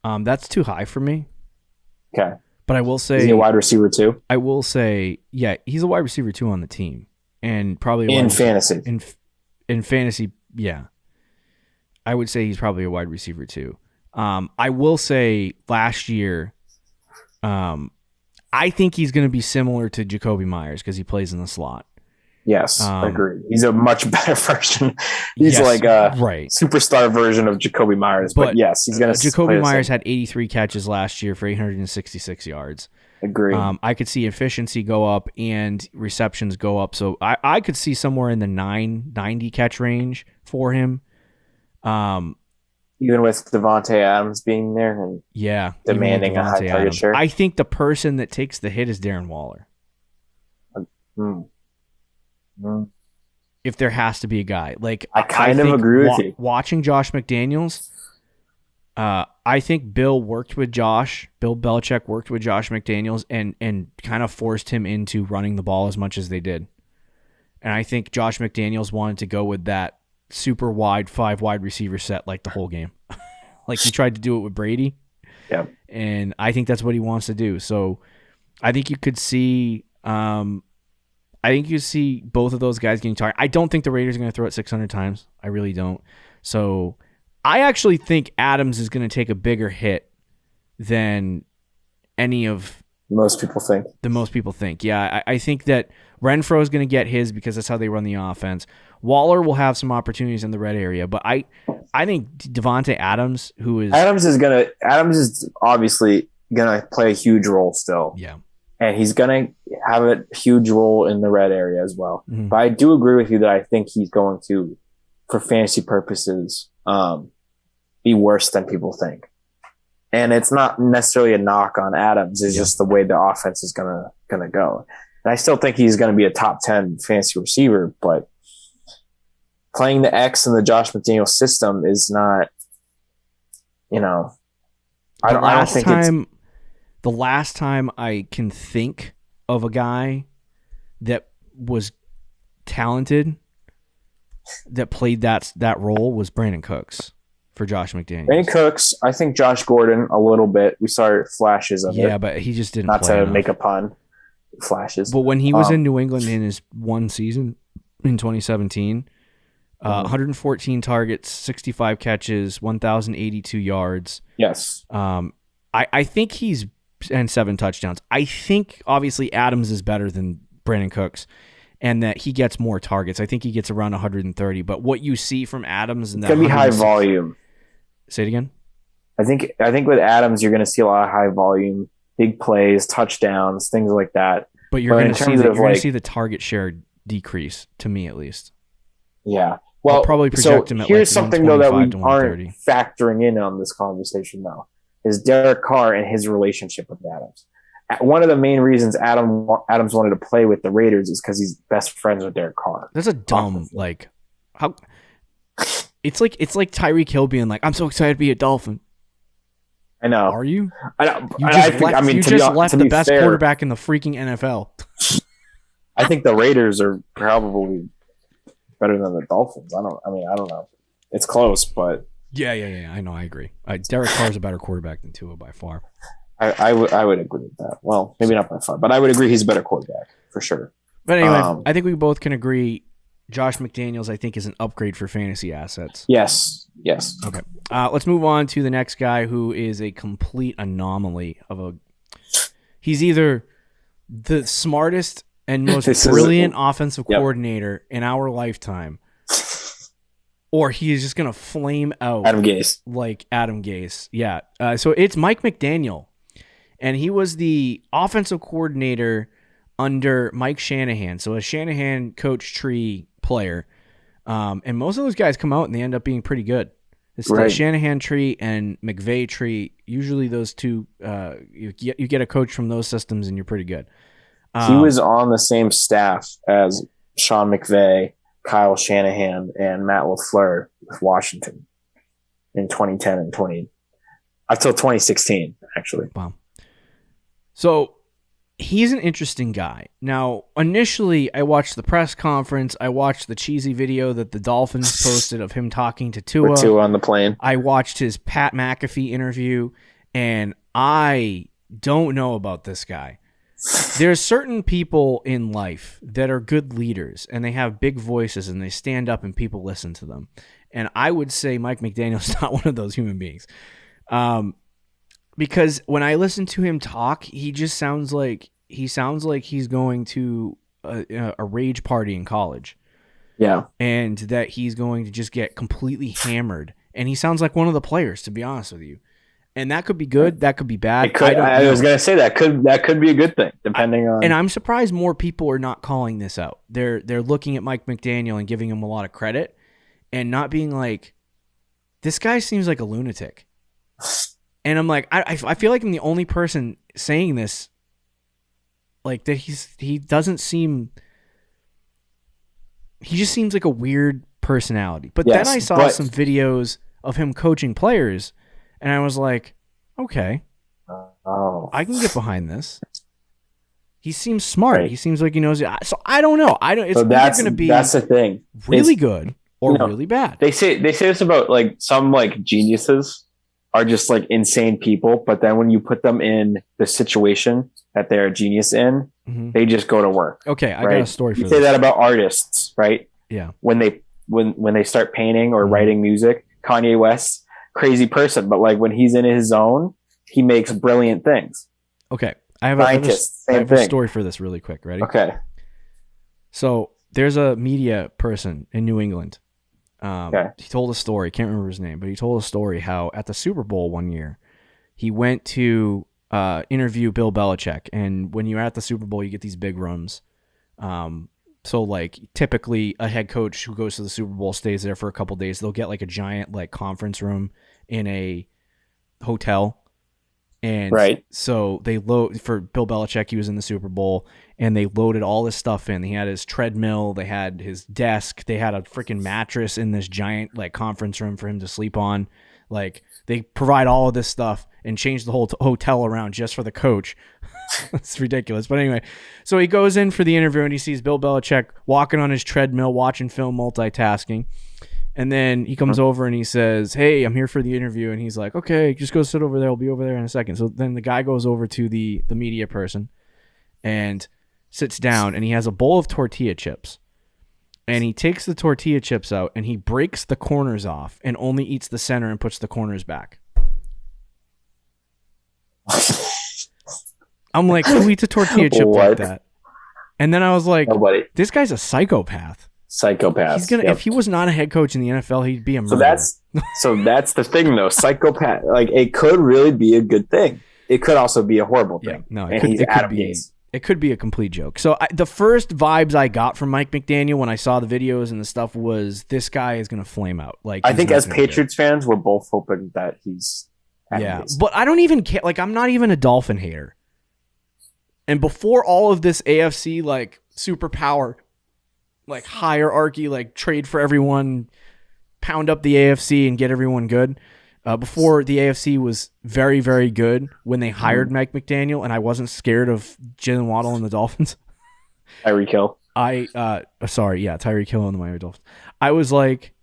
go? That's too high for me. Okay. But I will say... Is he a wide receiver too? I will say, yeah, he's a wide receiver too on the team. And probably in fantasy. In fantasy, yeah. I would say he's probably a wide receiver too. I will say last year, I think he's going to be similar to Jacoby Myers because he plays in the slot. Yes, I agree. He's a much better version. He's a superstar version of Jacoby Myers. But yes, he's going to. Jacoby Myers had 83 catches last year for 866 yards. Agreed. I could see efficiency go up and receptions go up. So I could see somewhere in the 90 catch range for him. Even with Davante Adams being there and demanding a high target share. I think the person that takes the hit is Darren Waller. If there has to be a guy. I kind of agree with you. Watching Josh McDaniels, I think Bill Belichick worked with Josh McDaniels and kind of forced him into running the ball as much as they did. And I think Josh McDaniels wanted to go with that super wide, 5 wide receiver set like the whole game. Like he tried to do it with Brady. Yeah. And I think that's what he wants to do. So I think you could see both of those guys getting targeted. I don't think the Raiders are going to throw it 600 times. I really don't. So I actually think Adams is going to take a bigger hit than any of most people think. Yeah, I think that Renfro is going to get his because that's how they run the offense. Waller will have some opportunities in the red area, but I think Davante Adams, Adams is obviously going to play a huge role still. Yeah. And he's going to have a huge role in the red area as well. Mm-hmm. But I do agree with you that I think he's going to, for fantasy purposes, be worse than people think. And it's not necessarily a knock on Adams. It's just the way the offense is gonna go. And I still think he's going to be a top 10 fantasy receiver, but playing the X in the Josh McDaniels system is not, I don't think it's... The last time I can think of a guy that was talented that played that role was Brandon Cooks for Josh McDaniels. Brandon Cooks, I think Josh Gordon a little bit. We saw flashes of it. Yeah, but he just didn't Not play to enough. make a pun. Flashes. But when he was in New England in his one season in 2017, 114 targets, 65 catches, 1,082 yards. Yes. I think he's and 7 touchdowns. I think obviously Adams is better than Brandon Cooks and that he gets more targets. I think he gets around 130. But what you see from Adams and that it's gonna be high volume. Say it again. I think with Adams you're gonna see a lot of high volume, big plays, touchdowns, things like that. But you're going to see the target share decrease, to me at least. Yeah. Well, I'll probably project him at here's something though that we aren't 130. factoring in on this conversation though, is Derek Carr and his relationship with Adams. One of the main reasons Adams wanted to play with the Raiders is because he's best friends with Derek Carr. That's a dumb how. It's like Tyreek Hill being like, "I'm so excited to be a Dolphin." I know. Are you? I know. You just left the best quarterback in the freaking NFL. I think the Raiders are probably better than the Dolphins. I don't know. It's close, but yeah. I know. I agree. Derek Carr is a better quarterback than Tua by far. I would agree with that. Well, maybe not by far, but I would agree he's a better quarterback for sure. But anyway, I think we both can agree Josh McDaniels, I think, is an upgrade for fantasy assets. Yes. Okay. Let's move on to the next guy who is a complete anomaly he's either the smartest and most brilliant offensive coordinator in our lifetime, or he is just going to flame out Adam Gase. Like Adam Gase. Yeah. So it's Mike McDaniel, and he was the offensive coordinator under Mike Shanahan. So a Shanahan coach tree player. And most of those guys come out and they end up being pretty good. It's the Shanahan tree and McVay tree. Usually those two, you get a coach from those systems and you're pretty good. He was on the same staff as Sean McVay, Kyle Shanahan, and Matt LaFleur with Washington in 2010 and until 2016, actually. Wow. So he's an interesting guy. Now, initially, I watched the press conference. I watched the cheesy video that the Dolphins posted of him talking to Tua. With Tua on the plane. I watched his Pat McAfee interview, and I don't know about this guy. There's certain people in life that are good leaders, and they have big voices, and they stand up, and people listen to them. And I would say Mike McDaniel's not one of those human beings. Because when I listen to him talk, he just sounds like he's going to a rage party in college. Yeah. And that he's going to just get completely hammered. And he sounds like one of the players, to be honest with you. And that could be good. That could be bad. I was going to say that could be a good thing, depending on. And I'm surprised more people are not calling this out. They're looking at Mike McDaniel and giving him a lot of credit, and not being like, this guy seems like a lunatic. And I'm like, I feel like I'm the only person saying this. Like that he doesn't seem. He just seems like a weird personality. But then I saw some videos of him coaching players. And I was like, okay, I can get behind this. He seems smart. Right. He seems like he knows it. So I don't know. It's so either going to be that's the thing. Really good or really bad. They say this about like some like geniuses are just like insane people, but then when you put them in the situation that they're a genius in, they just go to work. Okay, I got a story for you this. Say that about artists, right? Yeah. When they start painting or writing music, Kanye West, crazy person, but like when he's in his zone, he makes brilliant things. Okay. I have a story for this really quick. Ready? Okay. So there's a media person in New England. He told a story. Can't remember his name, but he told a story how at the Super Bowl one year, he went to interview Bill Belichick. And when you're at the Super Bowl, you get these big rooms. So like typically a head coach who goes to the Super Bowl stays there for a couple days. They'll get like a giant like conference room in a hotel. And so they load for Bill Belichick. He was in the Super Bowl, and they loaded all this stuff in. He had his treadmill, they had his desk, they had a freaking mattress in this giant like conference room for him to sleep on. Like they provide all of this stuff and change the whole hotel around just for the coach. It's ridiculous. But anyway, so he goes in for the interview and he sees Bill Belichick walking on his treadmill, watching film, multitasking. And then he comes over and he says, "Hey, I'm here for the interview." And he's like, "Okay, just go sit over there. I'll be over there in a second." So then the guy goes over to the media person and sits down, and he has a bowl of tortilla chips. And he takes the tortilla chips out and he breaks the corners off and only eats the center and puts the corners back. I'm like, who eats a tortilla chip like that? And then I was like, nobody. This guy's a psychopath. He's gonna. If he was not a head coach in the NFL, he'd be a murderer. So that's the thing, though. Psychopath, like it could really be a good thing. It could also be a horrible thing. No, it could be a complete joke. So the first vibes I got from Mike McDaniel when I saw the videos and the stuff was this guy is gonna flame out. Like I think as Patriots fans, we're both hoping that he's but I don't even care. Like I'm not even a Dolphin hater. And before all of this AFC like superpower, like hierarchy, like trade for everyone, pound up the AFC and get everyone good. Before the AFC was very, very good when they hired Mike McDaniel, and I wasn't scared of Jalen Waddle and the Dolphins. Tyreek Hill. Tyreek Hill and the Miami Dolphins. I was like,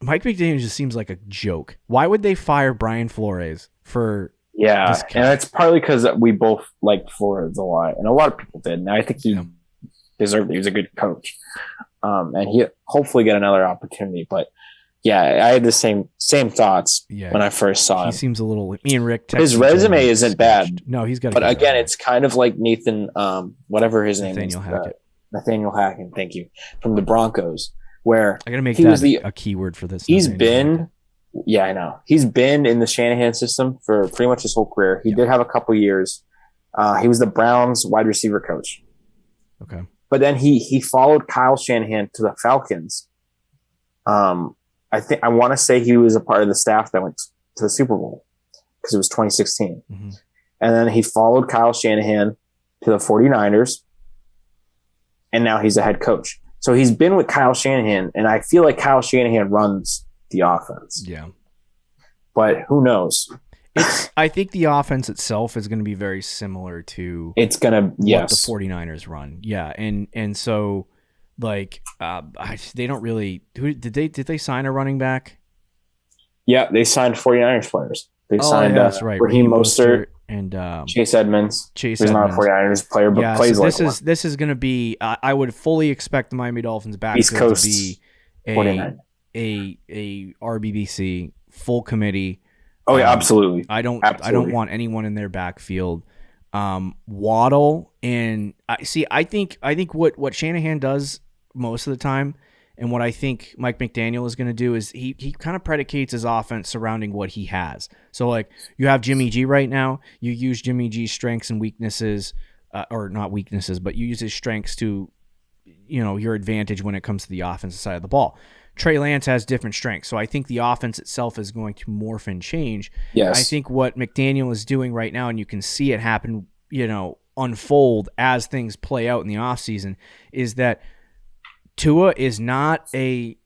Mike McDaniel just seems like a joke. Why would they fire Brian Flores for? Yeah, and it's partly because we both liked Flores a lot, and a lot of people did. And I think he deserved it. He was a good coach, and he hopefully get another opportunity. But yeah, I had the same thoughts when I first saw him. He seems a little. Me and Rick. His resume isn't bad. No, he's got. But again, it's kind of like Nathan, whatever his name is, Nathaniel Hackett. Thank you, from the Broncos, where I gotta make that a keyword for this. He's been. Yeah, I know. He's been in the Shanahan system for pretty much his whole career. He did have a couple years. He was the Browns wide receiver coach. Okay. But then he followed Kyle Shanahan to the Falcons. I want to say he was a part of the staff that went to the Super Bowl because it was 2016. Mm-hmm. And then he followed Kyle Shanahan to the 49ers. And now he's a head coach. So he's been with Kyle Shanahan, and I feel like Kyle Shanahan runs the offense. Yeah. But who knows? I think the offense itself is going to be very similar to what the 49ers run. Yeah. And so like they don't really did they sign a running back? Yeah, they signed 49ers players. They signed that's right. Raheem Mostert and Chase Edmonds. He's not a 49ers player, but plays like one. This is going to be I would fully expect the Miami Dolphins backfield to be a RBBC full committee. Oh yeah, absolutely. I don't want anyone in their backfield. Waddle and I think what Shanahan does most of the time, and what I think Mike McDaniel is going to do is he kind of predicates his offense surrounding what he has. So like you have Jimmy G right now, you use Jimmy G's strengths and weaknesses, or not weaknesses, but you use his strengths to your advantage when it comes to the offensive side of the ball. Trey Lance has different strengths, so I think the offense itself is going to morph and change. Yes. I think what McDaniel is doing right now, and you can see it happen, unfold as things play out in the offseason, is that Tua is not a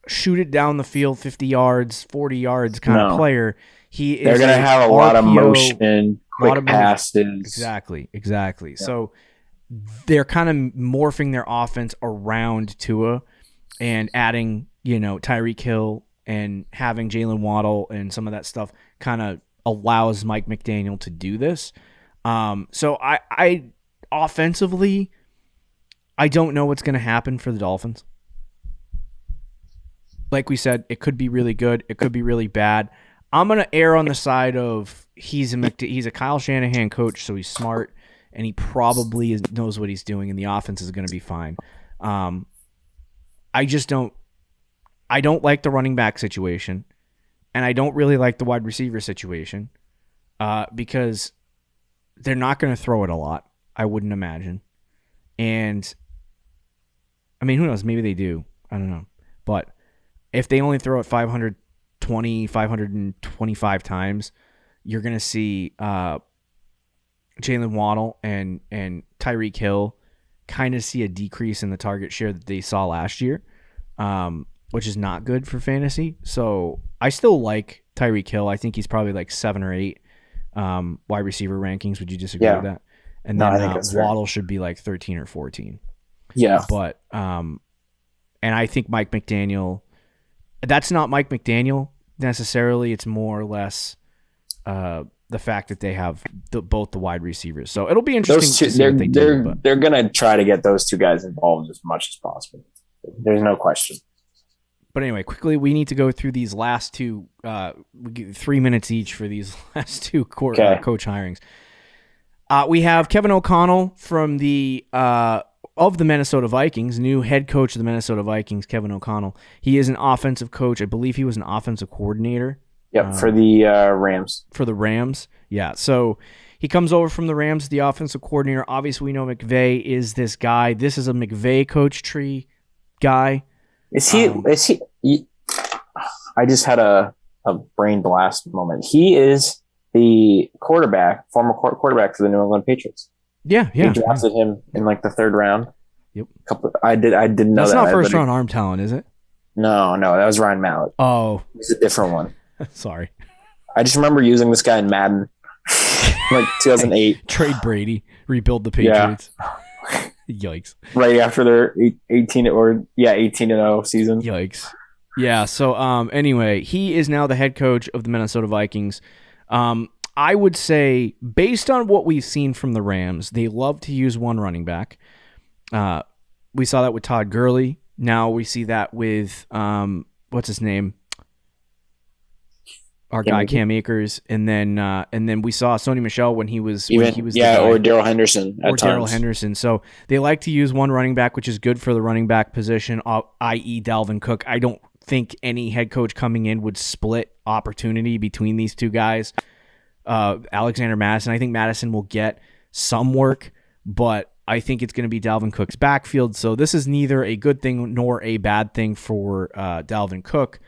shoot it down the field 50 yards, 40 yards kind of player. They're going to have a lot of motion, quick passes. Exactly. Yeah. So they're kind of morphing their offense around Tua and adding, Tyreek Hill and having Jalen Waddle and some of that stuff kind of allows Mike McDaniel to do this. So I offensively, I don't know what's going to happen for the Dolphins. Like we said, it could be really good. It could be really bad. I'm going to err on the side of he's a Kyle Shanahan coach, so he's smart, and he probably knows what he's doing, and the offense is going to be fine. I don't like the running back situation, and I don't really like the wide receiver situation because they're not going to throw it a lot, I wouldn't imagine. And, I mean, who knows? Maybe they do. I don't know. But if they only throw it 525 times, you're going to see Jalen Waddle and Tyreek Hill kind of see a decrease in the target share that they saw last year, which is not good for fantasy. So I still like Tyreek Hill. I think he's probably like 7 or 8 wide receiver rankings. Would you disagree with that? And then Waddle should be like 13 or 14. Yeah. But and I think Mike McDaniel, that's not Mike McDaniel necessarily. It's more or less the fact that they have both the wide receivers. So it'll be interesting to see what they do. They're going to try to get those two guys involved as much as possible. There's no question. But anyway, quickly, we need to go through these last two, 3 minutes each for these last two coach hirings. We have Kevin O'Connell from of the Minnesota Vikings, new head coach of the Minnesota Vikings, Kevin O'Connell. He is an offensive coach. I believe he was an offensive coordinator. Yep, for the Rams. For the Rams, yeah. So he comes over from the Rams, the offensive coordinator. Obviously, we know McVay is this guy. This is a McVay coach tree guy. Is he? I just had a brain blast moment. He is the former quarterback for the New England Patriots. Yeah. They drafted him in like the 3rd round. Yep. I didn't know That's that. That's not first round arm talent, is it? No, that was Ryan Mallett. Oh. It's a different one. Sorry. I just remember using this guy in Madden, like 2008. Trade Brady, rebuild the Patriots. Yeah. Yikes. Right after their 18-0 season. Yikes. Yeah, so anyway, he is now the head coach of the Minnesota Vikings. I would say, based on what we've seen from the Rams, they love to use one running back. We saw that with Todd Gurley. Now we see that with, what's his name? Our guy Cam Akers, and then we saw Sony Michel when he was or Darrell Henderson at times. Darrell Henderson. So they like to use one running back, which is good for the running back position, i.e. Dalvin Cook. I don't think any head coach coming in would split opportunity between these two guys. Alexander Madison. I think Madison will get some work, but I think it's going to be Dalvin Cook's backfield. So this is neither a good thing nor a bad thing for Dalvin Cook.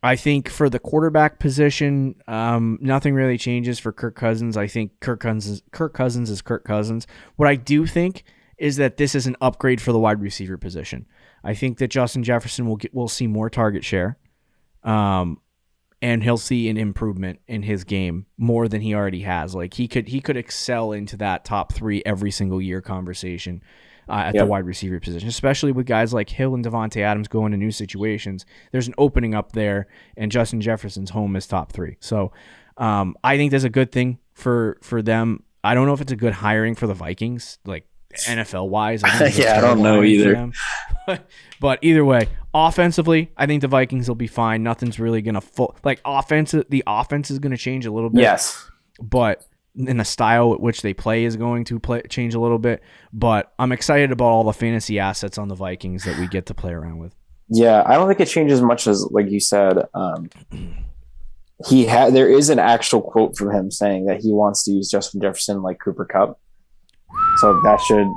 I think for the quarterback position, nothing really changes for Kirk Cousins. I think Kirk Cousins is Kirk Cousins. What I do think is that this is an upgrade for the wide receiver position. I think that Justin Jefferson will see more target share, and he'll see an improvement in his game more than he already has. Like he could excel into that top 3 every single year conversation at the wide receiver position, especially with guys like Hill and Davante Adams going to new situations. There's an opening up there, and Justin Jefferson's home is top 3. So I think that's a good thing for them. I don't know if it's a good hiring for the Vikings, like NFL wise. I don't know either. But either way, offensively, I think the Vikings will be fine. Nothing's really gonna the offense is gonna change a little bit. Yes, but in the style at which they play is going to change a little bit. But I'm excited about all the fantasy assets on the Vikings that we get to play around with. Yeah, I don't think it changes much as, like you said, there is an actual quote from him saying that he wants to use Justin Jefferson like Cooper Kupp. So that should,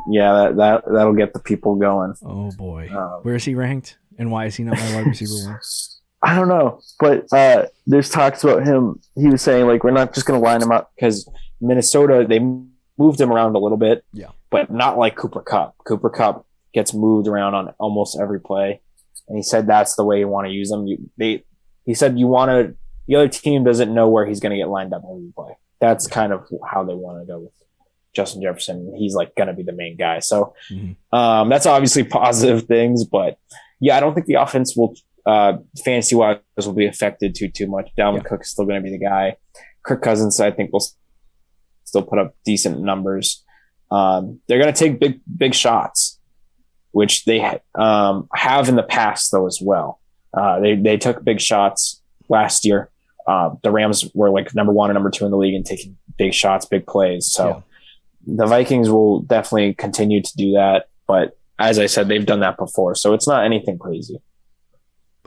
that'll get the people going. Oh boy, where is he ranked, and why is he not my wide receiver one? I don't know, but there's talks about him. He was saying, like, we're not just going to line him up because Minnesota, they moved him around a little bit, but not like Cooper Kupp. Cooper Kupp gets moved around on almost every play, and he said that's the way you want to use him. He said you want to the other team doesn't know where he's going to get lined up when we play. That's kind of how they want to go with Justin Jefferson. He's like going to be the main guy. So that's obviously positive things, but yeah, I don't think the offense will fantasy wise will be affected too much. Dalvin Cook is still going to be the guy. Kirk Cousins, I think, will still put up decent numbers. They're going to take big shots, which they have in the past though as well. They took big shots last year. The Rams were like number 1 and number 2 in the league and taking big shots, big plays. So the Vikings will definitely continue to do that. But as I said, they've done that before. So it's not anything crazy.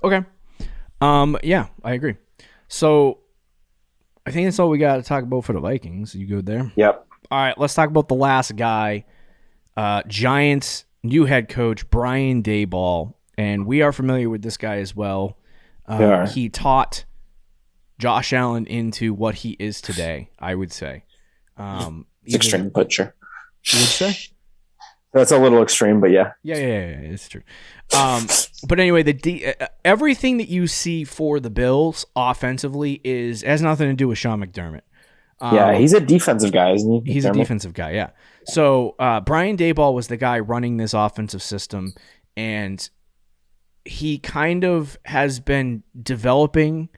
Okay. Yeah, I agree. So I think that's all we got to talk about for the Vikings. You good there? Yep. All right, let's talk about the last guy. Giants new head coach, Brian Daboll. And we are familiar with this guy as well. He taught Josh Allen into what he is today, I would say. It's extreme, but sure. You would say? That's a little extreme, but yeah. Yeah, it's true. But anyway, everything that you see for the Bills offensively has nothing to do with Sean McDermott. He's a defensive guy, isn't he? He's a defensive guy, yeah. So Brian Daboll was the guy running this offensive system, and he kind of has been developing,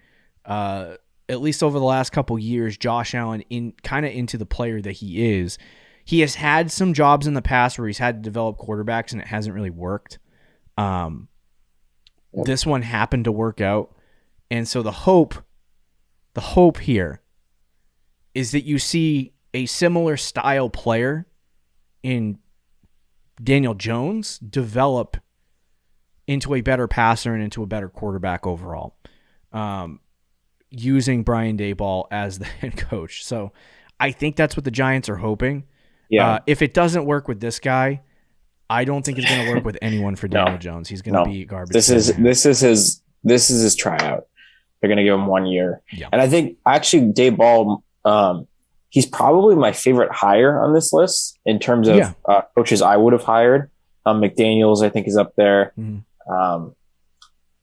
at least over the last couple years, Josh Allen into the player that he is. He has had some jobs in the past where he's had to develop quarterbacks, and it hasn't really worked. This one happened to work out, and so the hope here is that you see a similar style player in Daniel Jones develop into a better passer and into a better quarterback overall, using Brian Daboll as the head coach. So I think that's what the Giants are hoping. Yeah. If it doesn't work with this guy, I don't think it's going to work with anyone for Daniel Jones. He's going to be garbage. This is his tryout. They're going to give him 1 year. Yeah. And I think actually Daboll, he's probably my favorite hire on this list in terms of coaches I would have hired. McDaniels, I think, is up there. Mm-hmm.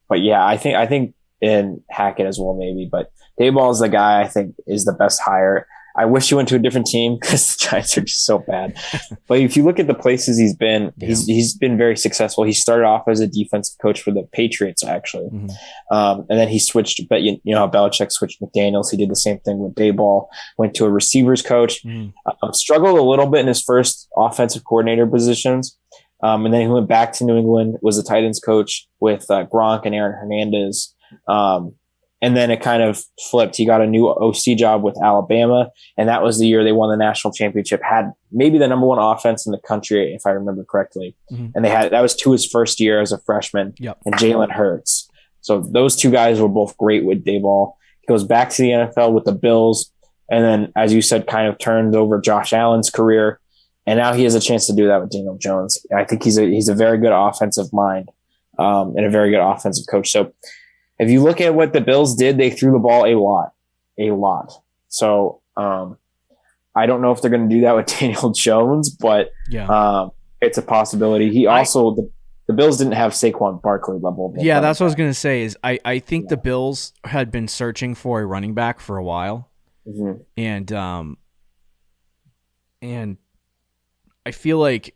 But yeah, I think in Hackett as well, maybe. But Daboll is the guy I think is the best hire. I wish he went to a different team because the Giants are just so bad. But if you look at the places he's been, he's been very successful. He started off as a defensive coach for the Patriots, actually. Mm-hmm. And then he switched, but you know how Belichick switched McDaniels. He did the same thing with Daboll, went to a receivers coach, struggled a little bit in his first offensive coordinator positions. And then he went back to New England, was a tight ends coach with Gronk and Aaron Hernandez. And then it kind of flipped. He got a new OC job with Alabama, and that was the year they won the national championship. Had maybe the number 1 offense in the country, if I remember correctly. Mm-hmm. And that was to his first year as a freshman. Yep. And Jalen Hurts. So those two guys were both great with Daboll. He goes back to the NFL with the Bills, and then, as you said, kind of turned over Josh Allen's career. And now he has a chance to do that with Daniel Jones. I think he's a very good offensive mind, and a very good offensive coach. So if you look at what the Bills did, they threw the ball a lot. So I don't know if they're going to do that with Daniel Jones, but it's a possibility. The Bills didn't have Saquon Barkley level. Yeah, that's what I was going to say. Is I think the Bills had been searching for a running back for a while, and I feel like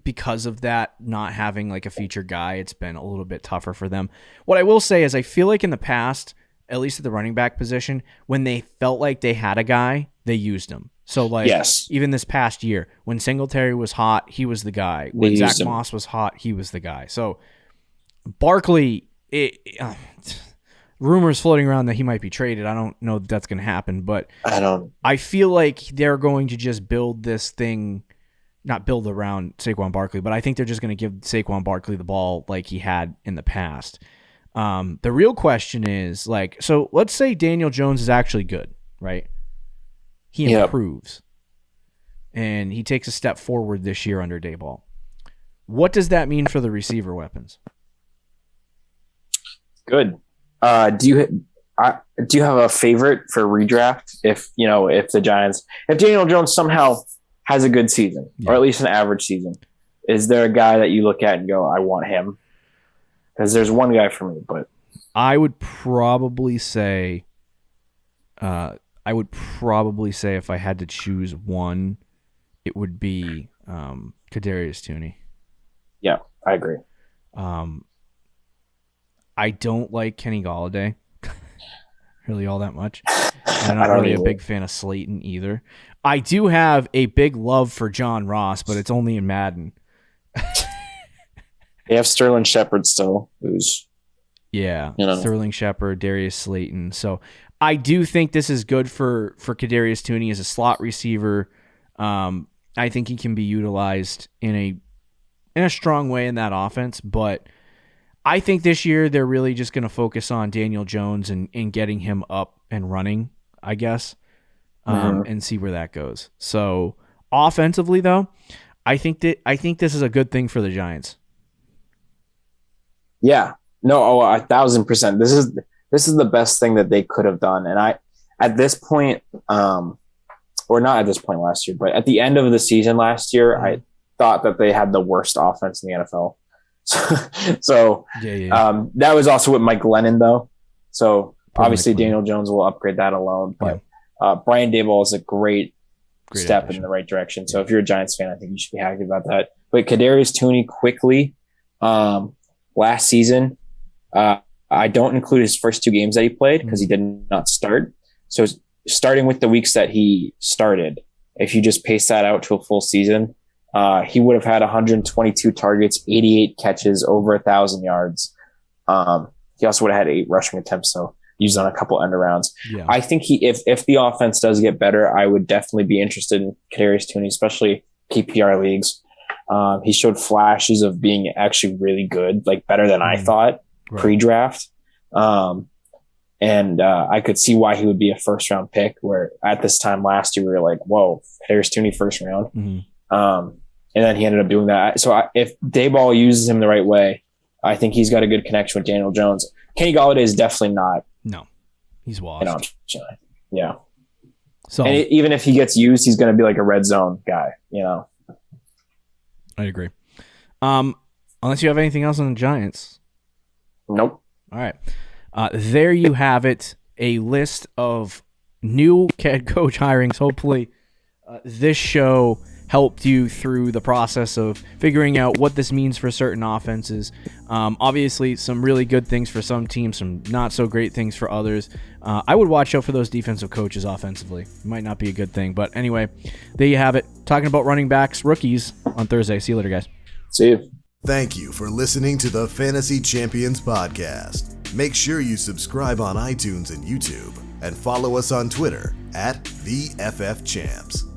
because of that, not having like a featured guy, it's been a little bit tougher for them. What I will say is I feel like in the past, at least at the running back position, when they felt like they had a guy, they used him. So like even this past year, when Singletary was hot, he was the guy. When Zach Moss was hot, he was the guy. So Barkley, rumors floating around that he might be traded. I don't know that that's going to happen, but I feel like they're going to just build this thing. Not build around Saquon Barkley, but I think they're just going to give Saquon Barkley the ball like he had in the past. The real question is, so let's say Daniel Jones is actually good, right? He improves, and he takes a step forward this year under Daboll. What does that mean for the receiver weapons? Good. Do you have a favorite for redraft? If Daniel Jones somehow has a good season, or at least an average season, is there a guy that you look at and go, I want him? Because there's one guy for me, but I would probably say I would probably say if I had to choose one, it would be Kadarius Toney. Yeah, I agree. I don't like Kenny Golladay really all that much. I'm not really a big fan of Slayton either. I do have a big love for John Ross, but it's only in Madden. They have Sterling Shepard still, who's Sterling Shepard, Darius Slayton. So I do think this is good for Kadarius Toney as a slot receiver. I think he can be utilized in a strong way in that offense, but I think this year they're really just going to focus on Daniel Jones and getting him up and running, I guess, and see where that goes. So offensively, though, I think this is a good thing for the Giants. Yeah, no, 1,000%. This is the best thing that they could have done, and at this point, or not at this point last year, but at the end of the season last year, I thought that they had the worst offense in the NFL. So that was also with Mike Glennon, though. So obviously Daniel Jones will upgrade that alone, but Brian Daboll is a great step addition in the right direction. So if you're a Giants fan, I think you should be happy about that. But Kadarius Toney quickly, last season, I don't include his first 2 games that he played because he did not start. So starting with the weeks that he started, if you just pace that out to a full season, he would have had 122 targets, 88 catches, over 1,000 yards. He also would have had 8 rushing attempts, so used on a couple end arounds. Yeah. I think if the offense does get better, I would definitely be interested in Kadarius Toney, especially PPR leagues. He showed flashes of being actually really good, like better than I thought pre-draft. And I could see why he would be a first-round pick, where at this time last year we were like, whoa, Kadarius Toney first round. Mm-hmm. And then he ended up doing that. So if Daboll uses him the right way, I think he's got a good connection with Daniel Jones. Kenny Golladay is definitely not. No, he's washed. Yeah. So and even if he gets used, he's going to be like a red zone guy, I agree. Unless you have anything else on the Giants. Nope. All right. There you have it. A list of new head coach hirings. Hopefully this show helped you through the process of figuring out what this means for certain offenses. Obviously, some really good things for some teams, some not so great things for others. I would watch out for those defensive coaches offensively. Might not be a good thing. But anyway, there you have it. Talking about running backs, rookies on Thursday. See you later, guys. See you. Thank you for listening to the Fantasy Champions Podcast. Make sure you subscribe on iTunes and YouTube and follow us on Twitter @TheFFChamps.